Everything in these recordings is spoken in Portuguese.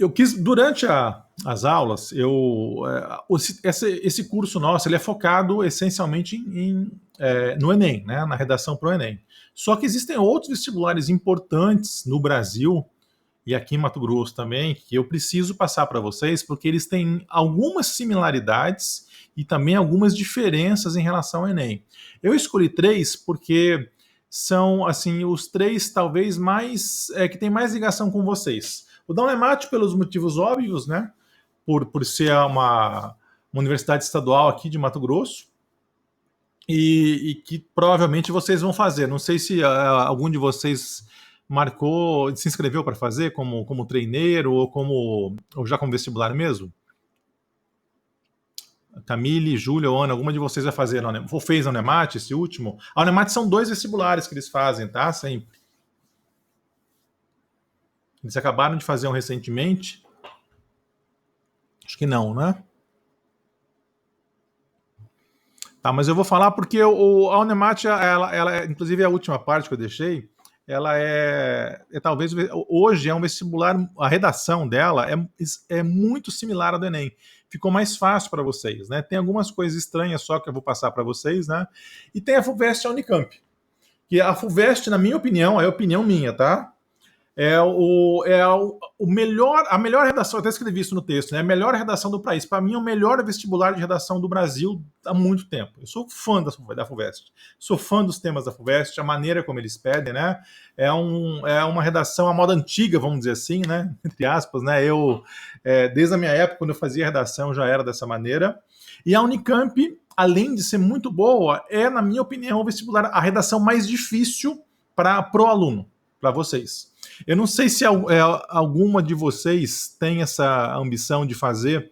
eu quis, durante as aulas, esse curso nosso ele é focado essencialmente no Enem, né, na redação para o Enem. Só que existem outros vestibulares importantes no Brasil e aqui em Mato Grosso também, que eu preciso passar para vocês, porque eles têm algumas similaridades e também algumas diferenças em relação ao Enem. Eu escolhi três porque são assim os três talvez mais que tem mais ligação com vocês. O da Unemat pelos motivos óbvios, né? Por ser uma universidade estadual aqui de Mato Grosso e que provavelmente vocês vão fazer. Não sei se algum de vocês marcou, se inscreveu para fazer como treineiro ou já como vestibular mesmo. Camille, Júlia ou Ana, alguma de vocês vai fazer ou fez a Unemat, esse último? A Unemat são 2 vestibulares que eles fazem, tá? Sempre. Eles acabaram de fazer um recentemente. Acho que não, né? Tá, mas eu vou falar porque a Unemat, ela, inclusive é a última parte que eu deixei, ela talvez, hoje é um vestibular, a redação dela é muito similar à do Enem. Ficou mais fácil para vocês, né? Tem algumas coisas estranhas só que eu vou passar para vocês, né? E tem a FUVEST e a Unicamp. Que a FUVEST, na minha opinião, é a opinião minha, tá? O melhor, a melhor redação, eu até escrevi isso no texto, né? A melhor redação do país. Para mim, é o melhor vestibular de redação do Brasil há muito tempo. Eu sou fã da FUVEST. Sou fã dos temas da FUVEST, a maneira como eles pedem, né? É uma redação à moda antiga, vamos dizer assim, né? Entre aspas, né? Desde a minha época, quando eu fazia redação, já era dessa maneira. E a Unicamp, além de ser muito boa, na minha opinião, o vestibular, a redação mais difícil para o aluno, para vocês. Eu não sei se alguma de vocês tem essa ambição de fazer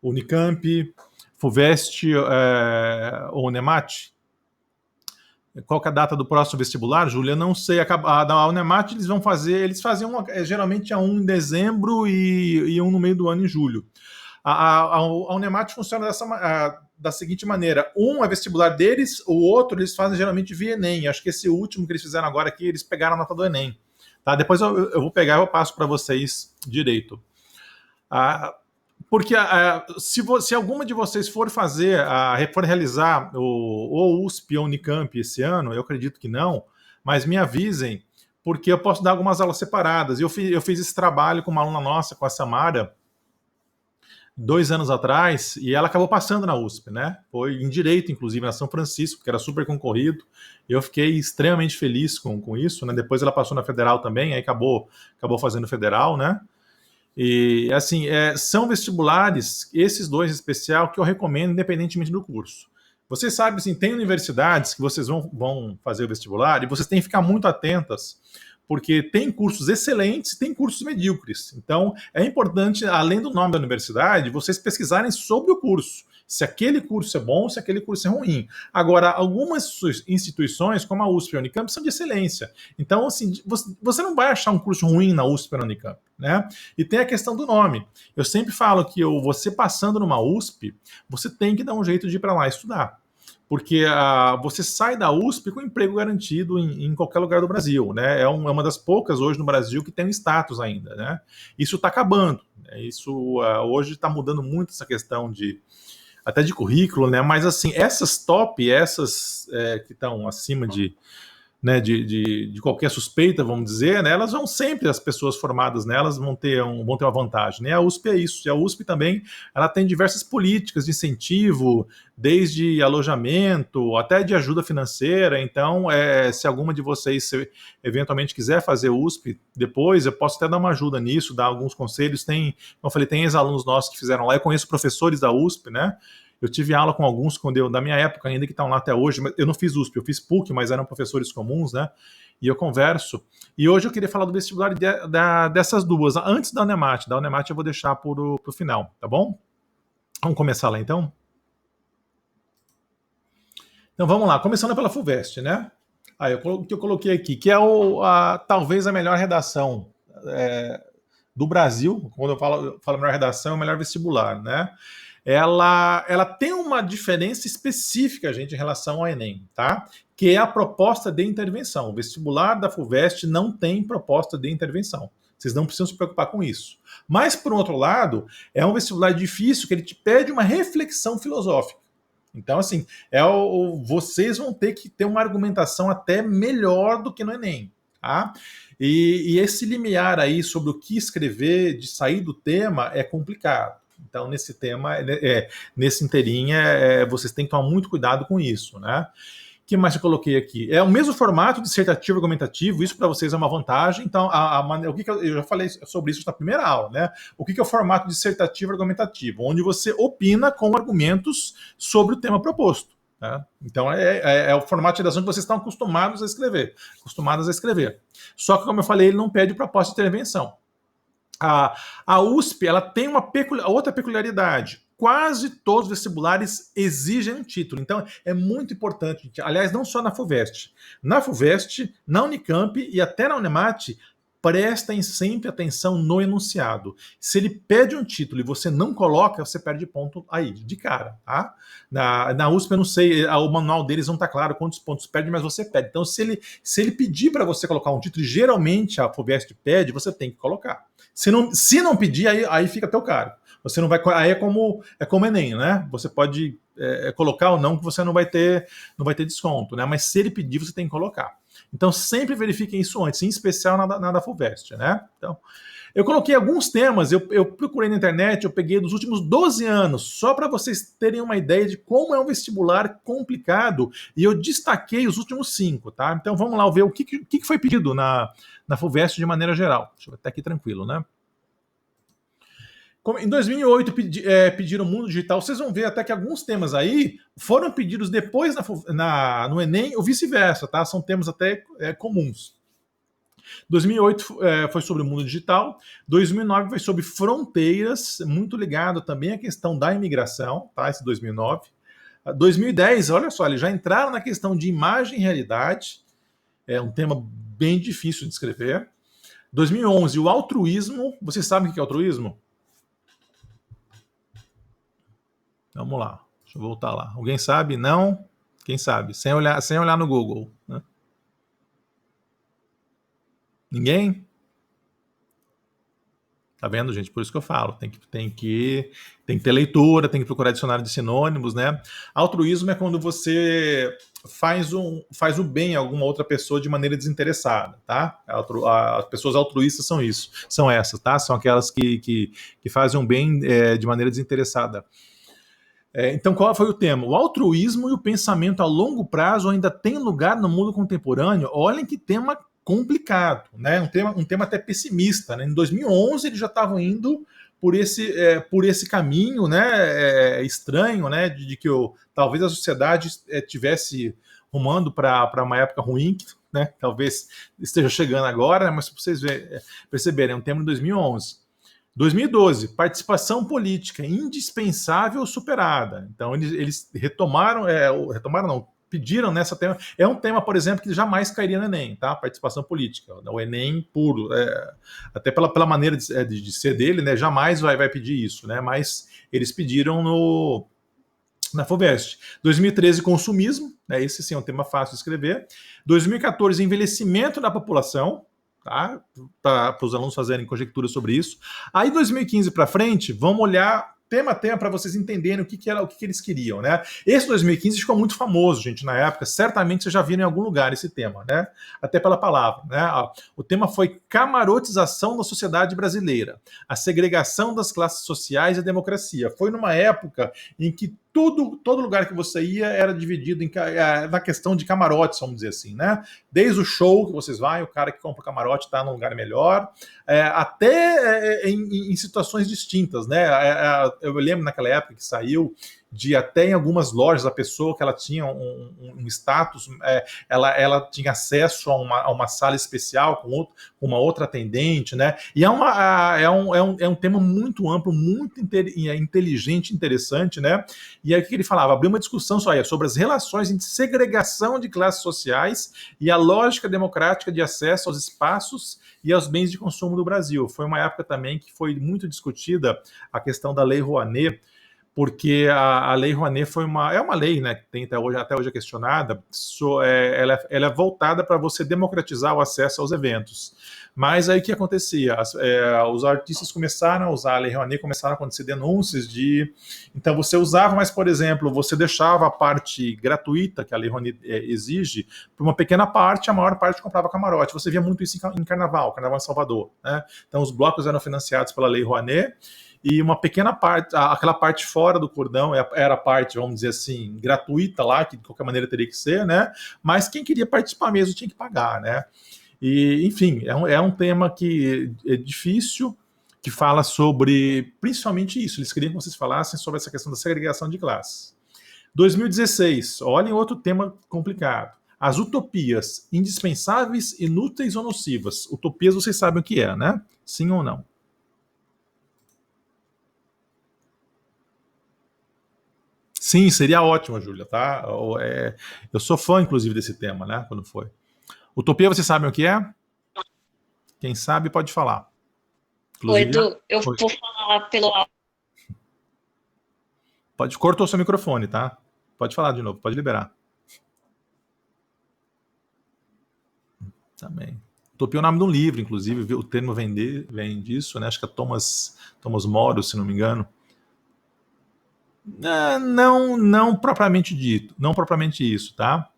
Unicamp, FUVEST ou Unemat. Qual que é a data do próximo vestibular, Júlia? Não sei. A Unemat eles fazem geralmente um em dezembro e um no meio do ano em julho. A Unemat funciona da seguinte maneira: um é vestibular deles, o outro eles fazem geralmente via Enem. Acho que esse último que eles fizeram agora aqui, eles pegaram a nota do Enem. Tá? Depois eu vou pegar e eu passo para vocês direito. Porque se alguma de vocês for realizar o USP ou Unicamp esse ano, eu acredito que não, mas me avisem, porque eu posso dar algumas aulas separadas. Eu fiz esse trabalho com uma aluna nossa, com a Samara, 2 anos atrás, e ela acabou passando na USP, né? Foi em Direito, inclusive, na São Francisco, que era super concorrido. Eu fiquei extremamente feliz com isso, né? Depois ela passou na Federal também, aí acabou fazendo Federal, né? E, assim, são vestibulares, esses 2 em especial, que eu recomendo independentemente do curso. Vocês sabem, assim, tem universidades que vocês vão fazer o vestibular e vocês têm que ficar muito atentas, porque tem cursos excelentes e tem cursos medíocres. Então, é importante, além do nome da universidade, vocês pesquisarem sobre o curso. Se aquele curso é bom, se aquele curso é ruim. Agora, algumas instituições, como a USP e a Unicamp, são de excelência. Então, assim, você não vai achar um curso ruim na USP ou na Unicamp, né? E tem a questão do nome. Eu sempre falo que você passando numa USP, você tem que dar um jeito de ir para lá estudar. Porque você sai da USP com emprego garantido em qualquer lugar do Brasil, né? É uma das poucas hoje no Brasil que tem um status ainda, né? Isso está acabando. Isso hoje está mudando muito essa questão até de currículo, né? Mas assim, essas que estão acima de qualquer suspeita, vamos dizer, né, elas vão sempre, as pessoas formadas nelas vão ter uma vantagem, né? A USP é isso, e a USP também, ela tem diversas políticas de incentivo, desde alojamento, até de ajuda financeira. Então, se alguma de vocês eventualmente quiser fazer USP depois, eu posso até dar uma ajuda nisso, dar alguns conselhos. Como eu falei, tem ex-alunos nossos que fizeram lá, eu conheço professores da USP, né? Eu tive aula com alguns da minha época ainda que estão lá até hoje, mas eu não fiz USP, eu fiz PUC, mas eram professores comuns, né? E eu converso. E hoje eu queria falar do vestibular dessas duas. Antes da Unemat eu vou deixar pro final, tá bom? Vamos começar lá então? Então vamos lá, começando pela FUVEST, né? O que eu coloquei aqui, que é talvez a melhor redação do Brasil. Quando eu falo melhor redação, é o melhor vestibular, né? Ela tem uma diferença específica, gente, em relação ao Enem, tá? Que é a proposta de intervenção. O vestibular da FUVEST não tem proposta de intervenção. Vocês não precisam se preocupar com isso. Mas, por outro lado, é um vestibular difícil que ele te pede uma reflexão filosófica. Então, assim, vocês vão ter que ter uma argumentação até melhor do que no Enem, tá? E esse limiar aí sobre o que escrever, de sair do tema, é complicado. Então, nesse tema, nesse inteirinho, vocês têm que tomar muito cuidado com isso, né? O que mais eu coloquei aqui? É o mesmo formato dissertativo argumentativo, isso para vocês é uma vantagem. Então, eu já falei sobre isso na primeira aula, né? O que é o formato dissertativo argumentativo? Onde você opina com argumentos sobre o tema proposto. Né? Então, é o formato de redação que vocês estão acostumadas a escrever. Só que, como eu falei, ele não pede proposta de intervenção. A USP ela tem uma outra peculiaridade. Quase todos os vestibulares exigem um título. Então, é muito importante. Aliás, não só na FUVEST. Na FUVEST, na Unicamp e até na Unemat, prestem sempre atenção no enunciado. Se ele pede um título e você não coloca, você perde ponto aí, de cara. Tá? Na USP, eu não sei, o manual deles não está claro quantos pontos perde, mas você pede. Então, se ele pedir para você colocar um título, e geralmente a FUVEST pede, você tem que colocar. Se não pedir, aí fica teu cargo. Você não vai. Aí é como Enem, né? Você pode colocar ou não, que você não vai ter desconto, né? Mas se ele pedir, você tem que colocar. Então sempre verifiquem isso antes, em especial na da FUVEST, né? Então, eu coloquei alguns temas, eu procurei na internet, eu peguei dos últimos 12 anos, só para vocês terem uma ideia de como é um vestibular complicado, e eu destaquei os últimos 5, tá? Então vamos lá ver o que foi pedido na FUVEST de maneira geral. Deixa eu até aqui tranquilo, né? Em 2008 pediram Mundo Digital. Vocês vão ver até que alguns temas aí foram pedidos depois no Enem ou vice-versa, tá? São temas até comuns. 2008 foi sobre o mundo digital. 2009 foi sobre fronteiras, muito ligado também à questão da imigração, tá? Esse 2009. 2010, olha só, eles já entraram na questão de imagem e realidade. É um tema bem difícil de escrever. 2011, o altruísmo. Vocês sabem o que é altruísmo? Vamos lá, deixa eu voltar lá. Alguém sabe? Não? Quem sabe? Sem olhar no Google. Né? Ninguém? Tá vendo, gente? Por isso que eu falo. Tem que ter leitura, tem que procurar dicionário de sinônimos, né? Altruísmo é quando você faz o bem a alguma outra pessoa de maneira desinteressada, tá? As pessoas altruístas são essas, tá? São aquelas que fazem o bem de maneira desinteressada. Então, qual foi o tema? O altruísmo e o pensamento a longo prazo ainda tem lugar no mundo contemporâneo? Olhem que tema complicado, né? Um tema até pessimista. Né? Em 2011, eles já estavam indo por esse caminho, né? Estranho, né? De que talvez a sociedade estivesse rumando para uma época ruim, né? Talvez esteja chegando agora, mas para vocês perceberem, é um tema de 2011. 2012, participação política indispensável ou superada. Então, eles pediram nessa tema. É um tema, por exemplo, que jamais cairia no Enem, tá? Participação política. O Enem puro. Até pela maneira de ser dele, né? Jamais vai pedir isso, né? Mas eles pediram na FUVEST. 2013, consumismo. Né? Esse sim é um tema fácil de escrever. 2014, envelhecimento da população. Tá? Para os alunos fazerem conjecturas sobre isso. Aí, 2015 para frente, vamos olhar tema a tema para vocês entenderem o que eles queriam, né? Esse 2015 ficou muito famoso, gente, na época. Certamente vocês já viram em algum lugar esse tema, né? Até pela palavra, né? O tema foi camarotização da sociedade brasileira, a segregação das classes sociais e a democracia. Foi numa época em que todo lugar que você ia era dividido na questão de camarotes, vamos dizer assim, né? Desde o show que vocês vão, o cara que compra o camarote está num lugar melhor, até em situações distintas, né? Eu lembro naquela época que saiu de até em algumas lojas a pessoa que ela tinha um status, ela tinha acesso a uma sala especial com uma outra atendente, né? E é um tema muito amplo, muito inteligente, interessante, né? E aí o que ele falava? Abriu uma discussão sobre as relações entre segregação de classes sociais e a lógica democrática de acesso aos espaços e aos bens de consumo do Brasil. Foi uma época também que foi muito discutida a questão da Lei Rouanet, porque a Lei Rouanet é uma lei, né, que tem até hoje é questionada, ela é voltada para você democratizar o acesso aos eventos. Mas aí o que acontecia? Os artistas começaram a usar a Lei Rouanet, começaram a acontecer denúncias de... Então você usava, mas, por exemplo, você deixava a parte gratuita que a Lei Rouanet exige para uma pequena parte, a maior parte comprava camarote. Você via muito isso em Carnaval em Salvador, né? Então os blocos eram financiados pela Lei Rouanet, e uma pequena parte, aquela parte fora do cordão era a parte, vamos dizer assim, gratuita lá, que de qualquer maneira teria que ser, né? Mas quem queria participar mesmo tinha que pagar, né? E, enfim, é um tema que é difícil, que fala sobre, principalmente isso, eles queriam que vocês falassem sobre essa questão da segregação de classes. 2016, olhem outro tema complicado. As utopias, indispensáveis, inúteis ou nocivas. Utopias vocês sabem o que é, né? Sim ou não? Sim, seria ótimo, Júlia, tá? Eu sou fã, inclusive, desse tema, né? Quando foi. Utopia, vocês sabem o que é? Quem sabe pode falar. Oi, Inclusive, Edu, eu vou falar pelo áudio. cortou o seu microfone, tá? Pode falar de novo, pode liberar. Também. Utopia é o nome de um livro, inclusive, o termo vem disso, né? Acho que é Thomas More, se não me engano. Não propriamente dito, não propriamente isso, tá?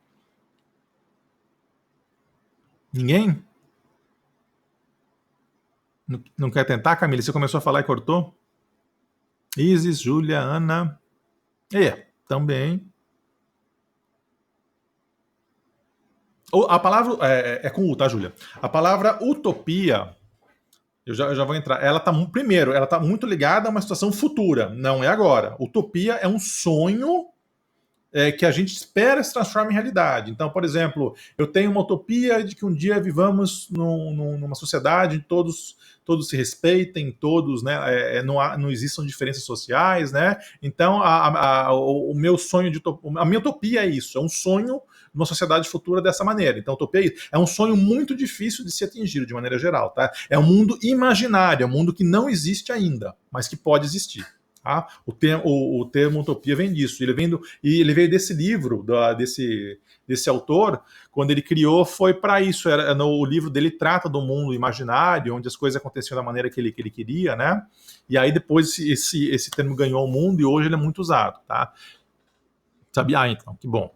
Ninguém? Não quer tentar, Camila? Você começou a falar e cortou? Isis, Júlia, Ana. Também. A palavra é com U, tá, Júlia? A palavra utopia, eu já vou entrar. Primeiro, ela está muito ligada a uma situação futura, não é agora. Utopia é um sonho que a gente espera se transforme em realidade. Então, por exemplo, eu tenho uma utopia de que um dia vivamos numa sociedade onde todos se respeitem, todos, né, não existam diferenças sociais, né? Então, o meu sonho a minha utopia é isso, é um sonho de uma sociedade futura dessa maneira. Então, utopia é um sonho muito difícil de se atingir de maneira geral, tá? É um mundo imaginário, é um mundo que não existe ainda, mas que pode existir. Tá? O termo utopia vem disso. Ele veio desse livro, desse autor, quando ele criou, foi para isso. O livro dele trata do mundo imaginário, onde as coisas aconteciam da maneira que ele queria, né? E aí depois esse termo ganhou o mundo e hoje ele é muito usado, tá? Sabia? Então, que bom.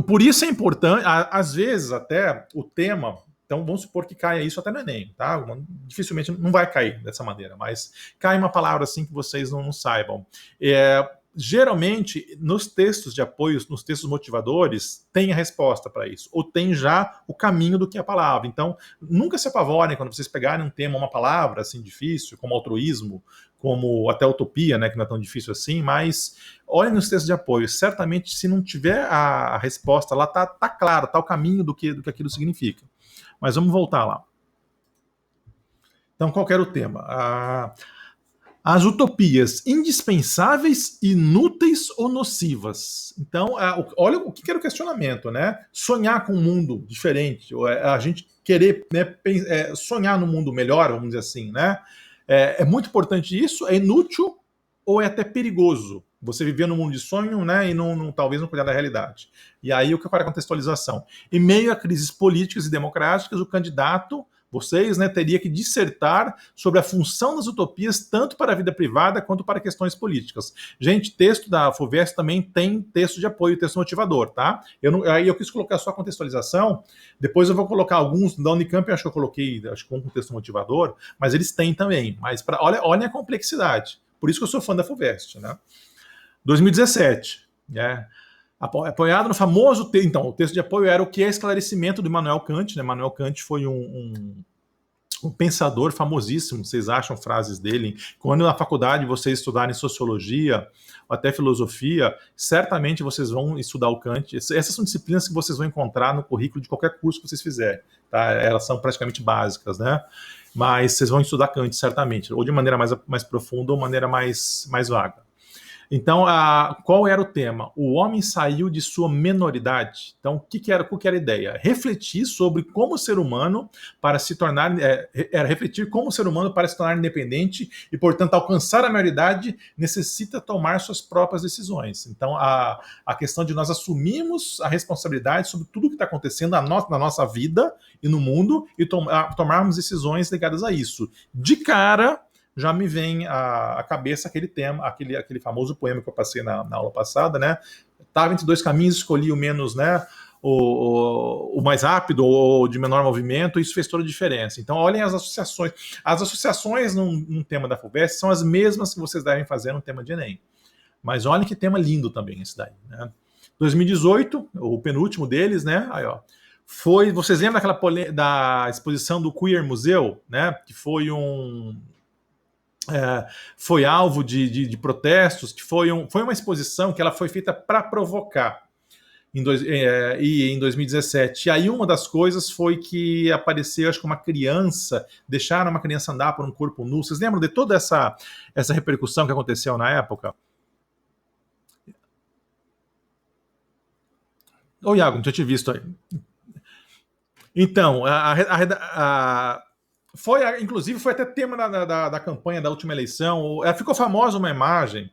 Por isso é importante, às vezes até o tema. Então vamos supor que caia isso até no Enem, tá? Dificilmente não vai cair dessa maneira, mas cai uma palavra assim que vocês não saibam. Geralmente, nos textos de apoio, nos textos motivadores, tem a resposta para isso, ou tem já o caminho do que é a palavra. Então, nunca se apavorem quando vocês pegarem um tema, uma palavra assim difícil, como altruísmo, como até utopia, né, que não é tão difícil assim, mas olhem nos textos de apoio. Certamente, se não tiver a resposta lá, tá claro, tá o caminho do que aquilo significa. Mas vamos voltar lá. Então, qual era o tema? As utopias indispensáveis, inúteis ou nocivas. Então, olha o que era o questionamento, né? Sonhar com um mundo diferente, a gente querer, né, sonhar num mundo melhor, vamos dizer assim, né? É muito importante isso? É inútil ou é até perigoso? Você viver num mundo de sonho, né, e talvez não cuidar da realidade. E aí o que é a contextualização? Em meio a crises políticas e democráticas, o candidato, vocês, né, teria que dissertar sobre a função das utopias tanto para a vida privada quanto para questões políticas. Gente, texto da FUVEST também tem texto de apoio, texto motivador, tá? Aí eu quis colocar só a contextualização, depois eu vou colocar alguns, da Unicamp eu acho que eu coloquei, acho que com texto motivador, mas eles têm também. Mas olha a complexidade. Por isso que eu sou fã da FUVEST, né? 2017, apoiado no famoso texto. Então, o texto de apoio era o que é esclarecimento de Immanuel Kant, né? Immanuel Kant foi um pensador famosíssimo, vocês acham frases dele. Quando na faculdade vocês estudarem sociologia ou até filosofia, certamente vocês vão estudar o Kant. Essas são disciplinas que vocês vão encontrar no currículo de qualquer curso que vocês fizerem, tá? Elas são praticamente básicas, né? Mas vocês vão estudar Kant, certamente, ou de maneira mais profunda ou de maneira mais vaga. Então, qual era o tema? O homem saiu de sua menoridade. Então, o que era a ideia? Refletir sobre como o ser humano para se tornar era refletir como o ser humano para se tornar independente e, portanto, alcançar a maioridade necessita tomar suas próprias decisões. Então, a questão de nós assumirmos a responsabilidade sobre tudo o que está acontecendo na nossa vida e no mundo e tomarmos decisões ligadas a isso. De cara, já me vem à cabeça aquele tema, aquele famoso poema que eu passei na aula passada, né? Estava entre dois caminhos, escolhi o menos, né? O mais rápido ou de menor movimento, isso fez toda a diferença. Então, olhem as associações. As associações num tema da FUVEST são as mesmas que vocês devem fazer no tema de Enem. Mas olhem que tema lindo também esse daí, né? 2018, o penúltimo deles, né? Aí, ó. Vocês lembram da exposição do Queer Museu, né? Que foi foi alvo de protestos, que foi uma exposição que ela foi feita para provocar em 2017. E aí uma das coisas foi que apareceu, acho que uma criança, deixaram uma criança andar por um corpo nu. Vocês lembram de toda essa repercussão que aconteceu na época? Ô, Iago, não tinha te visto aí. Então, inclusive, foi até tema da campanha da última eleição. Ficou famosa uma imagem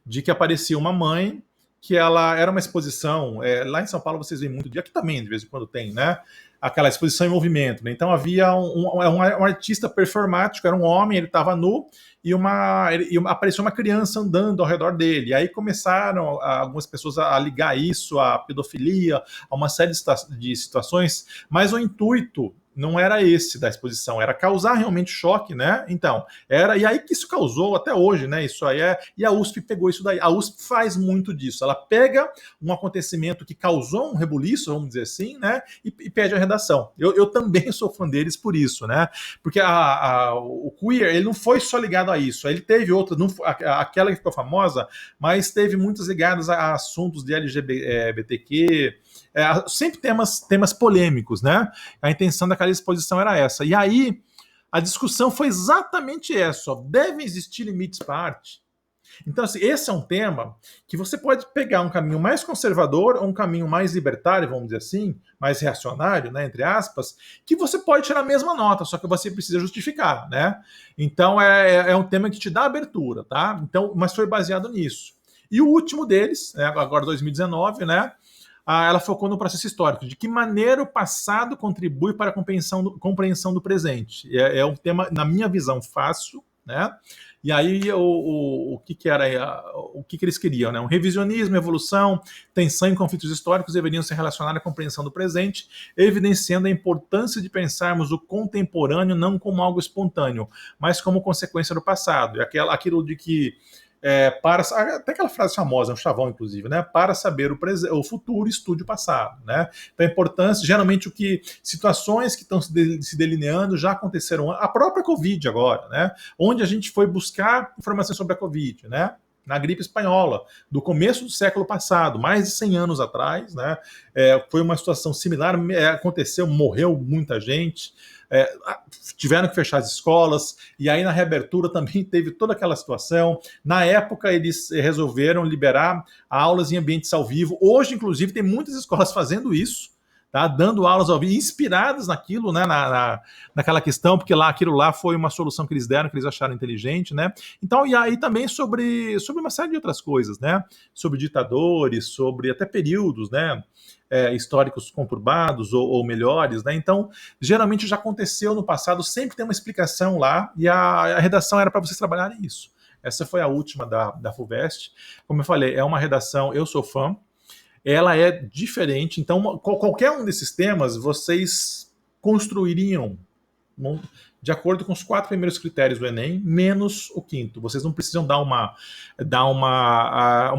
de que aparecia uma mãe, que ela era uma exposição. Lá em São Paulo vocês veem muito, aqui também, de vez em quando tem, né? Aquela exposição em movimento. Né? Então havia um artista performático, era um homem, ele estava nu, e apareceu uma criança andando ao redor dele. E aí começaram algumas pessoas a ligar isso à pedofilia, a uma série de situações, mas o intuito não era esse da exposição, era causar realmente choque, né? Então, e aí que isso causou até hoje, né? Isso aí e a USP pegou isso daí. A USP faz muito disso. Ela pega um acontecimento que causou um rebuliço, vamos dizer assim, né? E pede a redação. Eu também sou fã deles por isso, né? Porque o queer, ele não foi só ligado a isso. Ele teve outras, aquela que ficou famosa, mas teve muitas ligadas a assuntos de LGBTQ, sempre temas polêmicos, né? A intenção daquela exposição era essa. E aí, a discussão foi exatamente essa. Devem existir limites para a arte? Então, assim, esse é um tema que você pode pegar um caminho mais conservador ou um caminho mais libertário, vamos dizer assim, mais reacionário, né, entre aspas, que você pode tirar a mesma nota, só que você precisa justificar, né? Então, é um tema que te dá abertura, tá? Então, mas foi baseado nisso. E o último deles, né, agora 2019, né? Ela focou no processo histórico, de que maneira o passado contribui para a compreensão do presente. É um tema, na minha visão, fácil, né? E aí o que era, o que eles queriam, né? Um revisionismo, evolução, tensão e conflitos históricos deveriam se relacionar à compreensão do presente, evidenciando a importância de pensarmos o contemporâneo não como algo espontâneo, mas como consequência do passado. E aquilo de que até aquela frase famosa, um chavão inclusive, né? Para saber o futuro, estude o passado, né? Então a importância, geralmente situações que estão se delineando já aconteceram, a própria Covid agora, né? Onde a gente foi buscar informações sobre a Covid, né? Na gripe espanhola, do começo do século passado, mais de 100 anos atrás, né? Foi uma situação similar, aconteceu, morreu muita gente, tiveram que fechar as escolas, e aí na reabertura também teve toda aquela situação. Na época eles resolveram liberar aulas em ambientes ao vivo. Hoje, inclusive, tem muitas escolas fazendo isso, tá? Dando aulas ao vivo, inspiradas naquilo, né? naquela questão, porque aquilo lá foi uma solução que eles deram, que eles acharam inteligente, né? Então, e aí também sobre uma série de outras coisas, né? Sobre ditadores, sobre até períodos, né? Históricos conturbados ou melhores, né? Então, geralmente já aconteceu no passado, sempre tem uma explicação lá, e a redação era para vocês trabalharem isso. Essa foi a última da FUVEST. Como eu falei, é uma redação, eu sou fã, ela é diferente, então qualquer um desses temas vocês construiriam de acordo com os 4 primeiros critérios do Enem, menos o 5º. Vocês não precisam dar uma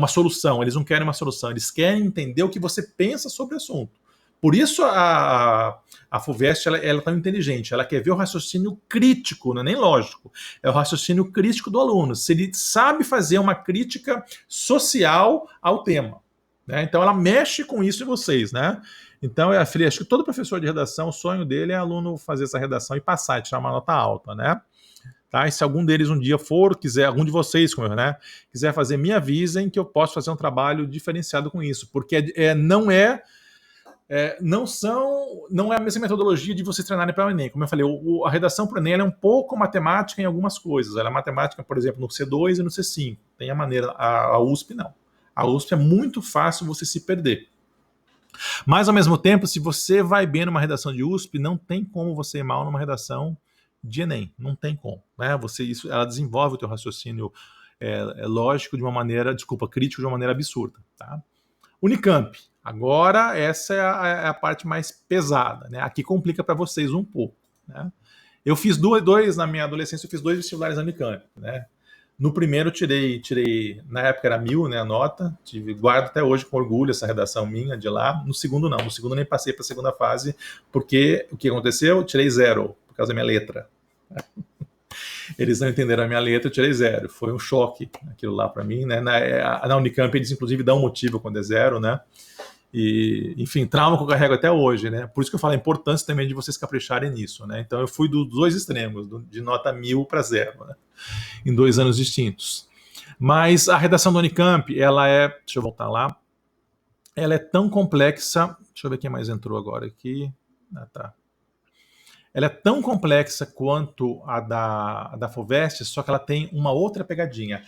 solução, eles não querem uma solução, eles querem entender o que você pensa sobre o assunto. Por isso a FUVEST ela é tão inteligente, ela quer ver o raciocínio crítico, não é nem lógico, é o raciocínio crítico do aluno, se ele sabe fazer uma crítica social ao tema. Né? Então ela mexe com isso em vocês, né? Então acho que todo professor de redação, o sonho dele é aluno fazer essa redação e passar, e tirar uma nota alta, né? tá? E se algum deles um dia quiser, algum de vocês, né, quiser fazer, me avisem que eu posso fazer um trabalho diferenciado com isso, porque não é a mesma metodologia de vocês treinarem para o Enem. Como eu falei, a redação para o Enem é um pouco matemática em algumas coisas. Ela é matemática, por exemplo, no C2 e no C5. Tem a maneira, a USP não. A USP é muito fácil você se perder. Mas, ao mesmo tempo, se você vai bem numa redação de USP, não tem como você ir mal numa redação de Enem. Não tem como. Né? Ela desenvolve o teu raciocínio lógico de uma maneira, crítico de uma maneira absurda. Tá? Unicamp. Agora, essa é a parte mais pesada. Né? Aqui complica para vocês um pouco. Né? Eu fiz na minha adolescência, eu fiz 2 vestibulares na Unicamp. Né? No primeiro, tirei, na época era 1000, né, a nota, guardo até hoje com orgulho essa redação minha de lá. No segundo, não. No segundo, nem passei para a segunda fase, porque o que aconteceu? Eu tirei 0, por causa da minha letra. Eles não entenderam a minha letra, eu tirei 0. Foi um choque aquilo lá para mim. Né? Na Unicamp, eles, inclusive, dão um motivo quando é 0, né? E, enfim, trauma que eu carrego até hoje, né? Por isso que eu falo a importância também de vocês capricharem nisso, né? Então eu fui dos 2 extremos, de nota 1000 para 0, né? Em 2 anos distintos. Mas a redação do Unicamp, ela deixa eu voltar lá, ela é tão complexa, deixa eu ver quem mais entrou agora aqui, tá. Ela é tão complexa quanto a da FUVEST, só que ela tem uma outra pegadinha.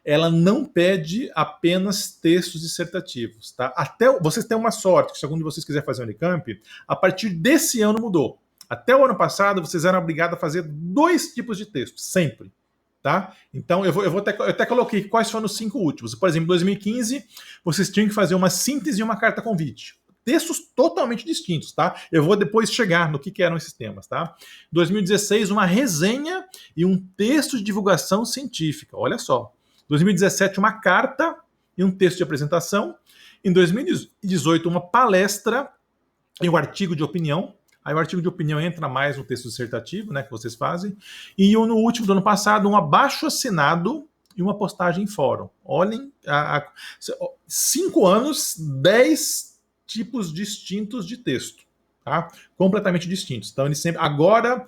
Ela não pede apenas textos dissertativos, tá? Até vocês têm uma sorte, que se algum de vocês quiser fazer Unicamp, a partir desse ano mudou. Até o ano passado, vocês eram obrigados a fazer 2 tipos de texto, sempre, tá? Então, eu até coloquei quais foram os 5 últimos. Por exemplo, em 2015, vocês tinham que fazer uma síntese e uma carta convite. Textos totalmente distintos, tá? Eu vou depois chegar no que eram esses temas, tá? Em 2016, uma resenha e um texto de divulgação científica, olha só. 2017, uma carta e um texto de apresentação. Em 2018, uma palestra e um artigo de opinião. Aí o artigo de opinião entra mais no texto dissertativo, né, que vocês fazem. E no último do ano passado, um abaixo-assinado e uma postagem em fórum. Olhem, 5 anos, 10 tipos distintos de texto. Tá? Completamente distintos. Então, eles sempre... Agora...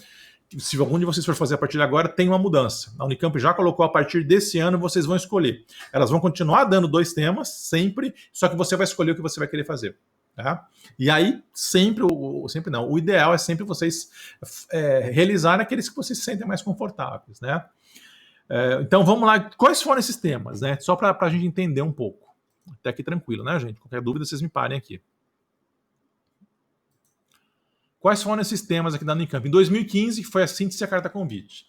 Se algum de vocês for fazer a partir de agora, tem uma mudança. A Unicamp já colocou a partir desse ano, vocês vão escolher. Elas vão continuar dando 2 temas, sempre, só que você vai escolher o que você vai querer fazer. Tá? E aí, o ideal é sempre vocês realizarem aqueles que vocês se sentem mais confortáveis. Né? Então, vamos lá. Quais foram esses temas? Né? Só para a gente entender um pouco. Até aqui tranquilo, né, gente? Qualquer dúvida, vocês me parem aqui. Quais foram esses temas aqui da Unicamp? Em 2015, foi a síntese e a carta convite.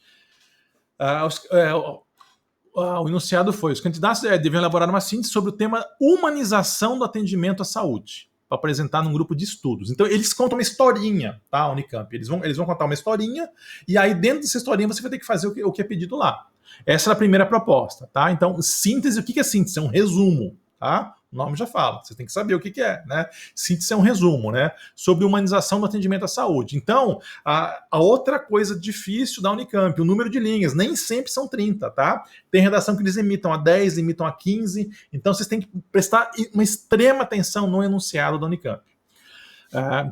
O enunciado foi: os candidatos deviam elaborar uma síntese sobre o tema humanização do atendimento à saúde, para apresentar num grupo de estudos. Então, eles contam uma historinha, tá, a Unicamp? Eles vão contar uma historinha, e aí dentro dessa historinha você vai ter que fazer o que é pedido lá. Essa é a primeira proposta, tá? Então, síntese, o que é síntese? É um resumo, tá? O nome já fala, você tem que saber o que é, né? Síntese é um resumo, né? Sobre humanização do atendimento à saúde. Então, a outra coisa difícil da Unicamp, o número de linhas, nem sempre são 30, tá? Tem redação que eles limitam a 10, limitam a 15, então vocês têm que prestar uma extrema atenção no enunciado da Unicamp.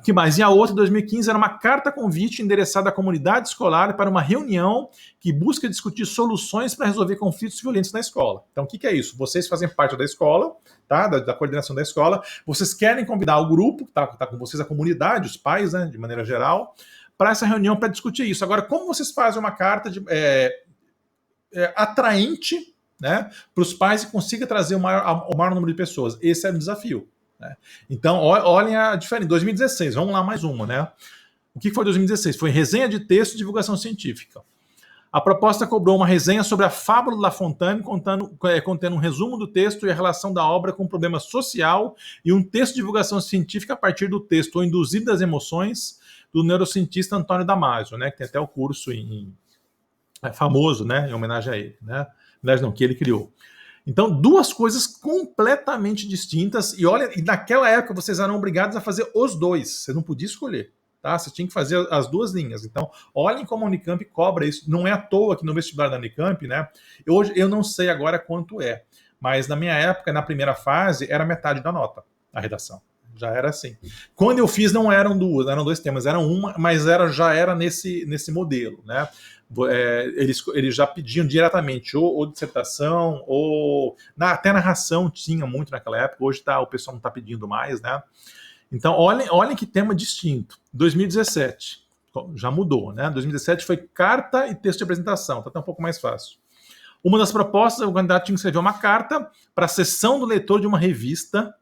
Que mais? E a outra, em 2015, era uma carta convite endereçada à comunidade escolar para uma reunião que busca discutir soluções para resolver conflitos violentos na escola. Então, o que é isso? Vocês fazem parte da escola, tá? Da coordenação da escola, vocês querem convidar o grupo, que tá com vocês, a comunidade, os pais, né, de maneira geral, para essa reunião, para discutir isso. Agora, como vocês fazem uma carta atraente, né, para os pais e consiga trazer o maior número de pessoas? Esse é o desafio. Então, olhem a diferença. 2016, vamos lá, mais uma, né? O que foi 2016? Foi resenha de texto e divulgação científica. A proposta cobrou uma resenha sobre a fábula de La Fontaine, contendo um resumo do texto e a relação da obra com o problema social, e um texto de divulgação científica a partir do texto O Induzido das Emoções, do neurocientista Antônio Damasio, né? Que tem até o curso famoso, né? Em homenagem a ele, né? Não, que ele criou. Então, 2 coisas completamente distintas. E olha, e naquela época vocês eram obrigados a fazer os 2. Você não podia escolher, tá? Você tinha que fazer as 2 linhas. Então, olhem como a Unicamp cobra isso. Não é à toa que no vestibular da Unicamp, né? Hoje eu não sei agora quanto é, mas na minha época, na primeira fase, era metade da nota a redação. Já era assim. Quando eu fiz, não eram duas, eram dois temas, era uma, mas já era nesse modelo, né? Eles já pediam diretamente ou dissertação, ou até narração tinha muito naquela época, hoje o pessoal não está pedindo mais, né? Então, olhem que tema distinto. 2017, já mudou, né? 2017 foi carta e texto de apresentação, tá até um pouco mais fácil. Uma das propostas, o candidato tinha que escrever uma carta para a seção do leitor de uma revista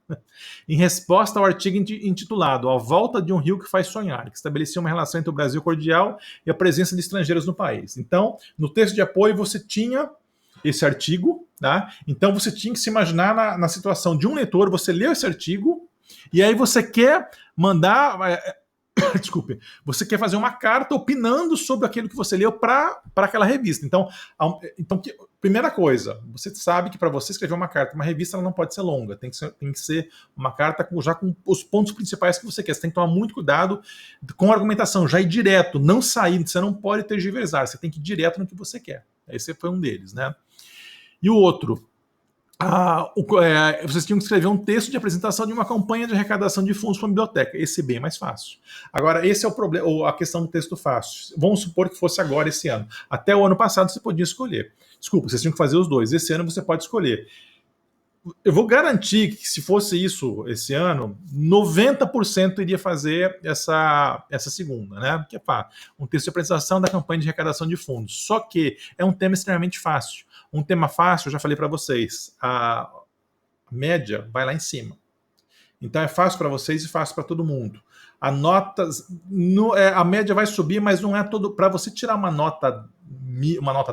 em resposta ao artigo intitulado A Volta de um Rio que Faz Sonhar, que estabelecia uma relação entre o Brasil cordial e a presença de estrangeiros no país. Então, no texto de apoio, você tinha esse artigo, tá? Então você tinha que se imaginar na situação de um leitor, você leu esse artigo, e aí você quer mandar... Desculpe, você quer fazer uma carta opinando sobre aquilo que você leu para aquela revista. Então, primeira coisa, você sabe que para você escrever uma carta, uma revista ela não pode ser longa, tem que ser uma carta já com os pontos principais que você quer. Você tem que tomar muito cuidado com a argumentação, já ir direto, não sair, você não pode tergiversar, você tem que ir direto no que você quer. Esse foi um deles, né? E o outro, vocês tinham que escrever um texto de apresentação de uma campanha de arrecadação de fundos para a biblioteca. Esse é bem mais fácil. Agora, esse é o problema, ou a questão do texto fácil. Vamos supor que fosse agora, esse ano. Até o ano passado você podia escolher. Desculpa, vocês tinham que fazer os dois. Esse ano você pode escolher. Eu vou garantir que se fosse isso esse ano, 90% iria fazer essa segunda, né? Porque um texto de apresentação da campanha de arrecadação de fundos. Só que é um tema extremamente fácil. Um tema fácil, eu já falei para vocês, a média vai lá em cima. Então é fácil para vocês e fácil para todo mundo. A média vai subir, mas não é todo. Para você tirar uma nota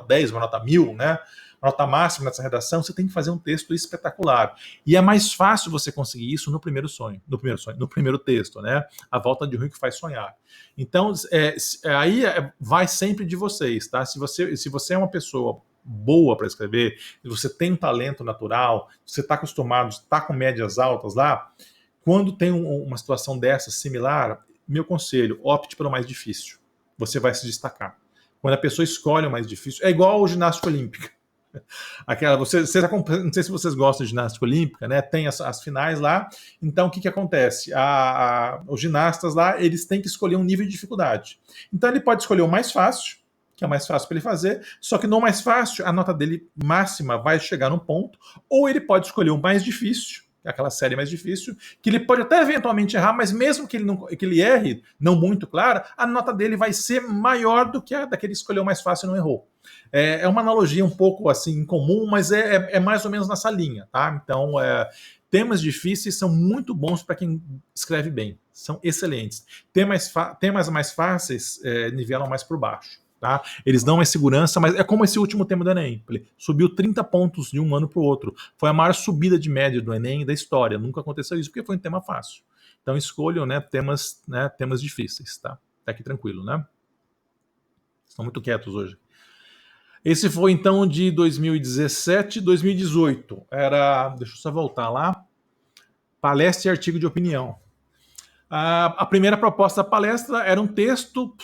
10, uma nota 1000, né? Uma nota máxima nessa redação, você tem que fazer um texto espetacular. E é mais fácil você conseguir isso no primeiro texto, né? A Volta de um Rio que Faz Sonhar. Então, aí vai sempre de vocês, tá? Se você é uma pessoa boa para escrever, você tem um talento natural, você está acostumado, está com médias altas lá, quando tem uma situação dessa similar, meu conselho, opte pelo mais difícil. Você vai se destacar. Quando a pessoa escolhe o mais difícil, é igual ao ginástica olímpica. Não sei se vocês gostam de ginástica olímpica, né? Tem as finais lá. Então, o que acontece? Os ginastas lá, eles têm que escolher um nível de dificuldade. Então, ele pode escolher o mais fácil, que é o mais fácil para ele fazer, só que no mais fácil, a nota dele máxima vai chegar num ponto, ou ele pode escolher o mais difícil, aquela série mais difícil, que ele pode até eventualmente errar, mas mesmo que ele erre, não muito clara, a nota dele vai ser maior do que a daquele que escolheu o mais fácil e não errou. É uma analogia um pouco assim incomum, mas é mais ou menos nessa linha, tá? Então, temas difíceis são muito bons para quem escreve bem, são excelentes. Temas mais fáceis nivelam mais por baixo. Tá? Eles dão mais segurança, mas é como esse último tema do Enem. Ele subiu 30 pontos de um ano para o outro. Foi a maior subida de média do Enem da história. Nunca aconteceu isso, porque foi um tema fácil. Então escolham, né, temas difíceis. Tá aqui tranquilo, né? Estão muito quietos hoje. Esse foi então de 2017, 2018. Deixa eu só voltar lá. Palestra e artigo de opinião. A primeira proposta da palestra era um texto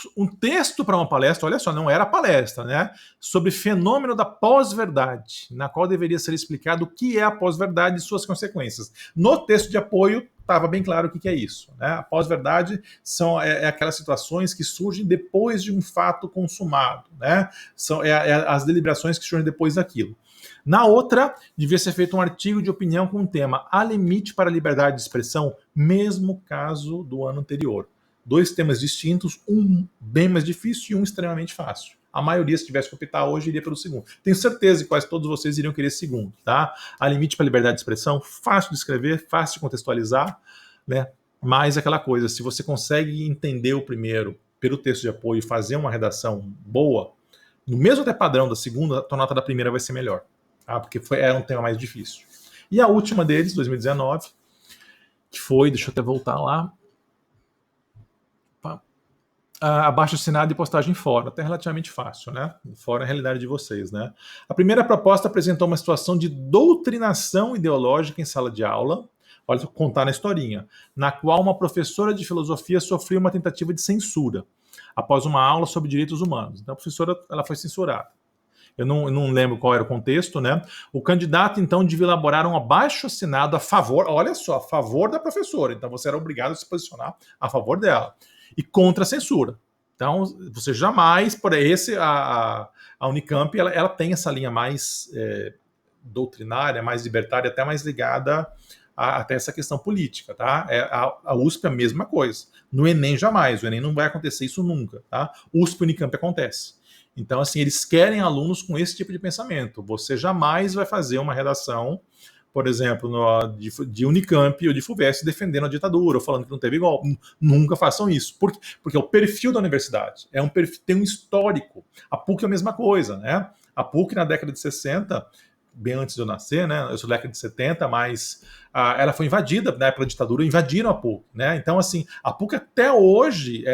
para uma palestra, olha só, não era palestra, né? Sobre fenômeno da pós-verdade, na qual deveria ser explicado o que é a pós-verdade e suas consequências. No texto de apoio estava bem claro o que é isso, né? A pós-verdade são aquelas situações que surgem depois de um fato consumado, né? São as deliberações que surgem depois daquilo. Na outra, devia ser feito um artigo de opinião com o tema Há limite para a liberdade de expressão, mesmo caso do ano anterior. Dois temas distintos, um bem mais difícil e um extremamente fácil. A maioria, se tivesse que optar hoje, iria pelo segundo. Tenho certeza que quase todos vocês iriam querer esse segundo, tá? Há limite para a liberdade de expressão, fácil de escrever, fácil de contextualizar, né? Mas aquela coisa, se você consegue entender o primeiro pelo texto de apoio e fazer uma redação boa, no mesmo até padrão da segunda, a tua nota da primeira vai ser melhor. Porque era um tema mais difícil. E a última deles, 2019, que foi, deixa eu até voltar lá, abaixo-assinado e postagem fora, até relativamente fácil, né? Fora a realidade de vocês, né? A primeira proposta apresentou uma situação de doutrinação ideológica em sala de aula, olha, vou contar na historinha, na qual uma professora de filosofia sofreu uma tentativa de censura após uma aula sobre direitos humanos. Então a professora ela foi censurada. eu não lembro qual era o contexto, né? O candidato, então, devia elaborar um abaixo-assinado a favor, olha só, a favor da professora. Então, você era obrigado a se posicionar a favor dela. E contra a censura. Então, você jamais, por esse, a Unicamp, ela tem essa linha mais doutrinária, mais libertária, até mais ligada até essa questão política, tá? A USP é a mesma coisa. No Enem, jamais. O Enem não vai acontecer isso nunca, tá? USP e Unicamp acontece. Então, assim, eles querem alunos com esse tipo de pensamento. Você jamais vai fazer uma redação, por exemplo, de Unicamp ou de FUVEST defendendo a ditadura, ou falando que não teve golpe. Nunca façam isso. Por quê? Porque é o perfil da universidade. Tem um histórico. A PUC é a mesma coisa, né? A PUC, na década de 60, bem antes de eu nascer, né? Eu sou da década de 70, mas ela foi invadida, na época da ditadura, invadiram a PUC, né? Então, assim, a PUC até hoje,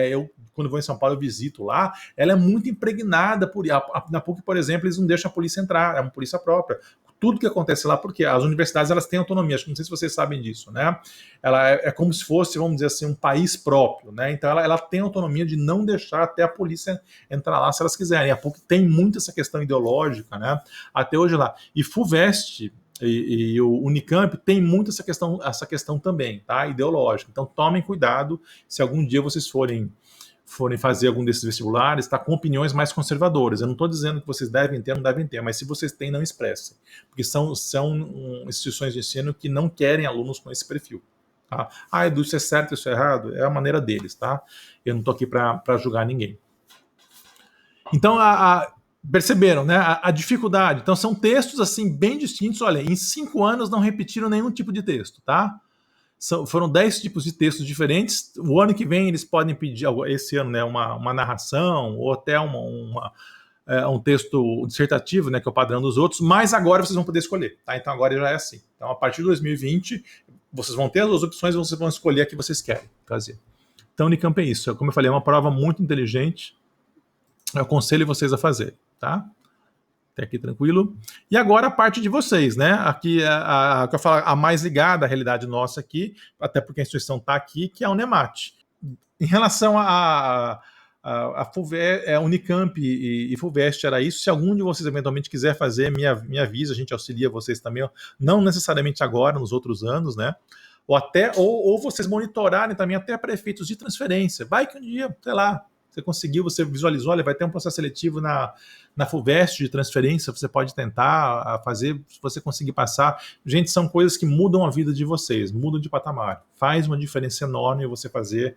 quando vou em São Paulo, eu visito lá, ela é muito impregnada por... Na PUC, por exemplo, eles não deixam a polícia entrar, é uma polícia própria. Tudo que acontece lá, porque as universidades, elas têm autonomia, acho que não sei se vocês sabem disso, né? Ela é como se fosse, vamos dizer assim, um país próprio, né? Então, ela tem autonomia de não deixar até a polícia entrar lá se elas quiserem. A PUC tem muito essa questão ideológica, né? Até hoje lá. E FUVEST e o Unicamp tem muito essa questão também, tá? Ideológica. Então, tomem cuidado se algum dia vocês forem fazer algum desses vestibulares, tá, com opiniões mais conservadoras. Eu não estou dizendo que vocês devem ter ou não devem ter, mas se vocês têm, não expressem. Porque são instituições de ensino que não querem alunos com esse perfil. Tá? Edu, isso é certo, isso é errado? É a maneira deles, tá? Eu não estou aqui para julgar ninguém. Então, perceberam, né? A dificuldade. Então, são textos, assim, bem distintos. Olha, em 5 anos não repetiram nenhum tipo de texto, tá? Foram 10 tipos de textos diferentes. O ano que vem eles podem pedir, esse ano, né, uma narração ou até um texto dissertativo, né, que é o padrão dos outros, mas agora vocês vão poder escolher. Tá? Então agora já é assim. Então a partir de 2020 vocês vão ter as duas opções e vocês vão escolher a que vocês querem fazer. Então Unicamp é isso. Como eu falei, é uma prova muito inteligente. Eu aconselho vocês a fazer. Tá? Até aqui tranquilo. E agora a parte de vocês, né? Aqui que eu falo, a mais ligada à realidade nossa aqui, até porque a instituição está aqui, que é a Unemat. Em relação a Unicamp e FUVEST era isso. Se algum de vocês eventualmente quiser fazer, me avisa, a gente auxilia vocês também, não necessariamente agora, nos outros anos, né? Ou vocês monitorarem também até prefeitos de transferência. Vai que um dia, sei lá, você conseguiu, você visualizou, olha, vai ter um processo seletivo na FUVEST de transferência, você pode tentar fazer, se você conseguir passar. Gente, são coisas que mudam a vida de vocês, mudam de patamar. Faz uma diferença enorme você fazer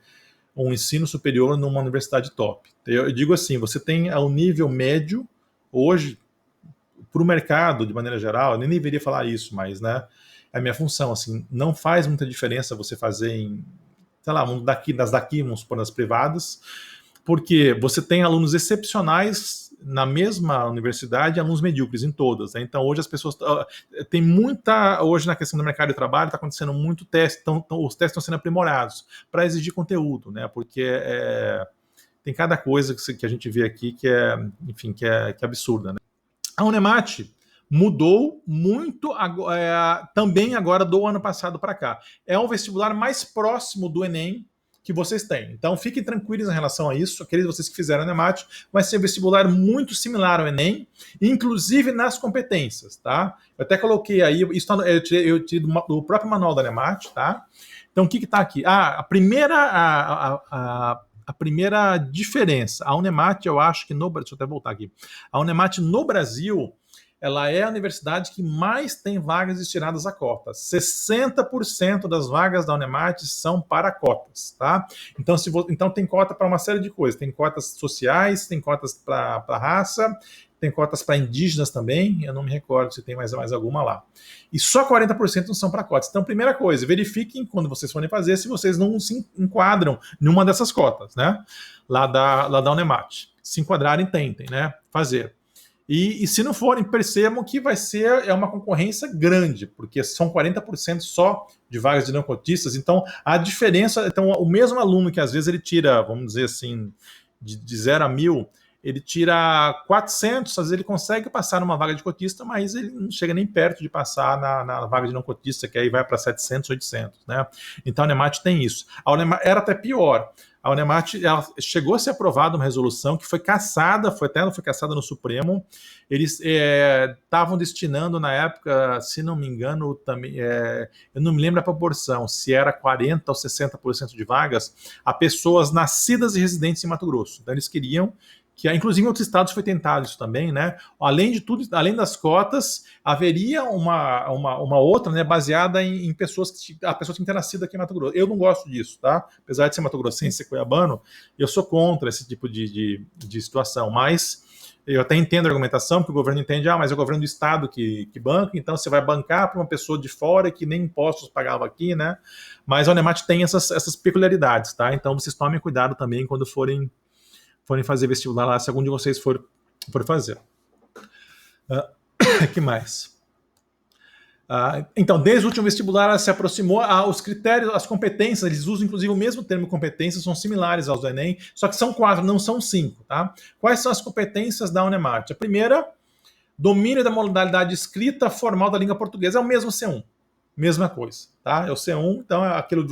um ensino superior numa universidade top. Eu digo assim, você tem ao nível médio, hoje, para o mercado, de maneira geral, eu nem deveria falar isso, mas, né, é a minha função, assim, não faz muita diferença você fazer em, sei lá, vamos supor, nas privadas, porque você tem alunos excepcionais na mesma universidade e alunos medíocres em todas. Né? Então, hoje as pessoas... Tem muita... Hoje, na questão do mercado de trabalho, está acontecendo muito teste, os testes estão sendo aprimorados para exigir conteúdo, né? Porque tem cada coisa que a gente vê aqui que é, enfim, que é absurda. Né? A Unemat mudou muito também agora do ano passado para cá. É um vestibular mais próximo do Enem que vocês têm. Então, fiquem tranquilos em relação a isso. Aqueles vocês que fizeram a Unemat, vai ser um vestibular muito similar ao Enem, inclusive nas competências, tá? Eu até coloquei aí, eu tirei do próprio manual da Unemat, tá? Então, o que está aqui? A primeira diferença, a Unemat, eu acho que deixa eu até voltar aqui. A Unemat no Brasil, ela é a universidade que mais tem vagas destinadas a cotas. 60% das vagas da Unemat são para cotas, tá? Então tem cota para uma série de coisas. Tem cotas sociais, tem cotas para raça, tem cotas para indígenas também, eu não me recordo se tem mais alguma lá. E só 40% não são para cotas. Então, primeira coisa, verifiquem quando vocês forem fazer se vocês não se enquadram em uma dessas cotas, né? Lá da Unemat. Se enquadrarem, tentem, né? Fazer. E se não forem, percebam que vai ser uma concorrência grande, porque são 40% só de vagas de não cotistas. Então, a diferença... Então, o mesmo aluno que às vezes ele tira, vamos dizer assim, de 0 a 1.000, ele tira 400, às vezes ele consegue passar numa vaga de cotista, mas ele não chega nem perto de passar na vaga de não cotista, que aí vai para 700, 800, né? Então, a Unemat tem isso. A Unemat era até pior. A Unemat ela chegou a ser aprovada uma resolução que foi cassada, foi cassada no Supremo. Eles estavam destinando na época, se não me engano, também, eu não me lembro a proporção, se era 40% ou 60% de vagas, a pessoas nascidas e residentes em Mato Grosso. Então eles queriam que, inclusive em outros estados foi tentado isso também, né? Além de tudo, além das cotas, haveria uma outra, né, baseada em pessoas que tinham nascido aqui em Mato Grosso. Eu não gosto disso, tá? Apesar de ser mato-grossense e cuiabano, eu sou contra esse tipo de situação, mas eu até entendo a argumentação, porque o governo entende, mas é o governo do estado que banca, então você vai bancar para uma pessoa de fora que nem impostos pagava aqui, né? Mas a Unemat tem essas peculiaridades, tá? Então vocês tomem cuidado também quando forem fazer vestibular lá, se algum de vocês for fazer. Que mais? Então, desde o último vestibular, ela se aproximou os critérios, as competências, eles usam inclusive o mesmo termo competências, são similares aos do Enem, só que são 4, não são 5, tá? Quais são as competências da Unemat? A primeira, domínio da modalidade escrita formal da língua portuguesa, é o mesmo C1. Mesma coisa, tá? É o C1, então é aquilo de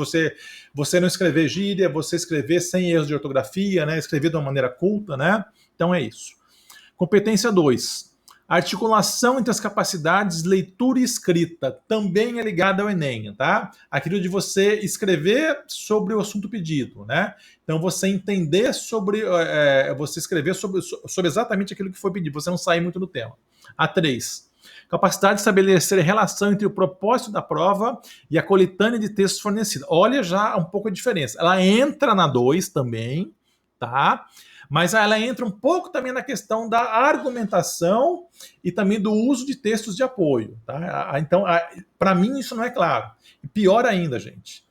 você não escrever gíria, você escrever sem erros de ortografia, né? Escrever de uma maneira culta, né? Então é isso. Competência 2. Articulação entre as capacidades leitura e escrita, também é ligada ao Enem, tá? Aquilo de você escrever sobre o assunto pedido, né? Então você entender você escrever sobre exatamente aquilo que foi pedido, você não sair muito do tema. A 3. Capacidade de estabelecer relação entre o propósito da prova e a coletânea de textos fornecida. Olha já um pouco a diferença. Ela entra na 2 também, tá? Mas ela entra um pouco também na questão da argumentação e também do uso de textos de apoio, tá? Então, para mim, isso não é claro. E pior ainda, gente.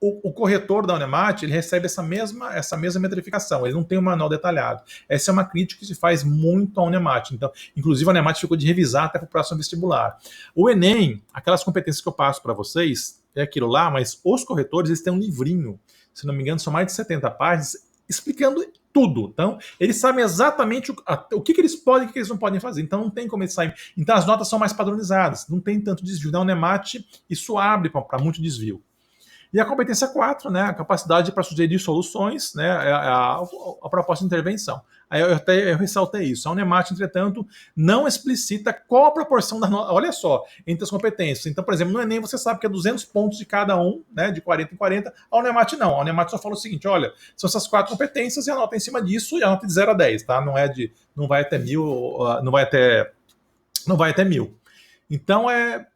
O corretor da Unemat, ele recebe essa mesma metrificação, ele não tem um manual detalhado. Essa é uma crítica que se faz muito à Unemat. Então, inclusive, a Unemat ficou de revisar até para o próximo vestibular. O Enem, aquelas competências que eu passo para vocês, é aquilo lá, mas os corretores, eles têm um livrinho, se não me engano, são mais de 70 páginas, explicando tudo. Então, eles sabem exatamente o que eles podem e o que eles não podem fazer. Então, não tem como eles saírem. Então, as notas são mais padronizadas, não tem tanto desvio. Na Unemat, isso abre para muito desvio. E a competência 4, né, a capacidade para sugerir soluções, né, a proposta de intervenção. Aí eu ressaltei isso. A Unemat, entretanto, não explicita qual a proporção da nota, olha só, entre as competências. Então, por exemplo, no Enem você sabe que é 200 pontos de cada um, né, de 40 em 40. A Unemat não. A Unemat só fala o seguinte, olha, são essas 4 competências e a nota é em cima disso e a nota é de 0 a 10, tá? Não vai até 1.000, não vai até 1.000. Então, é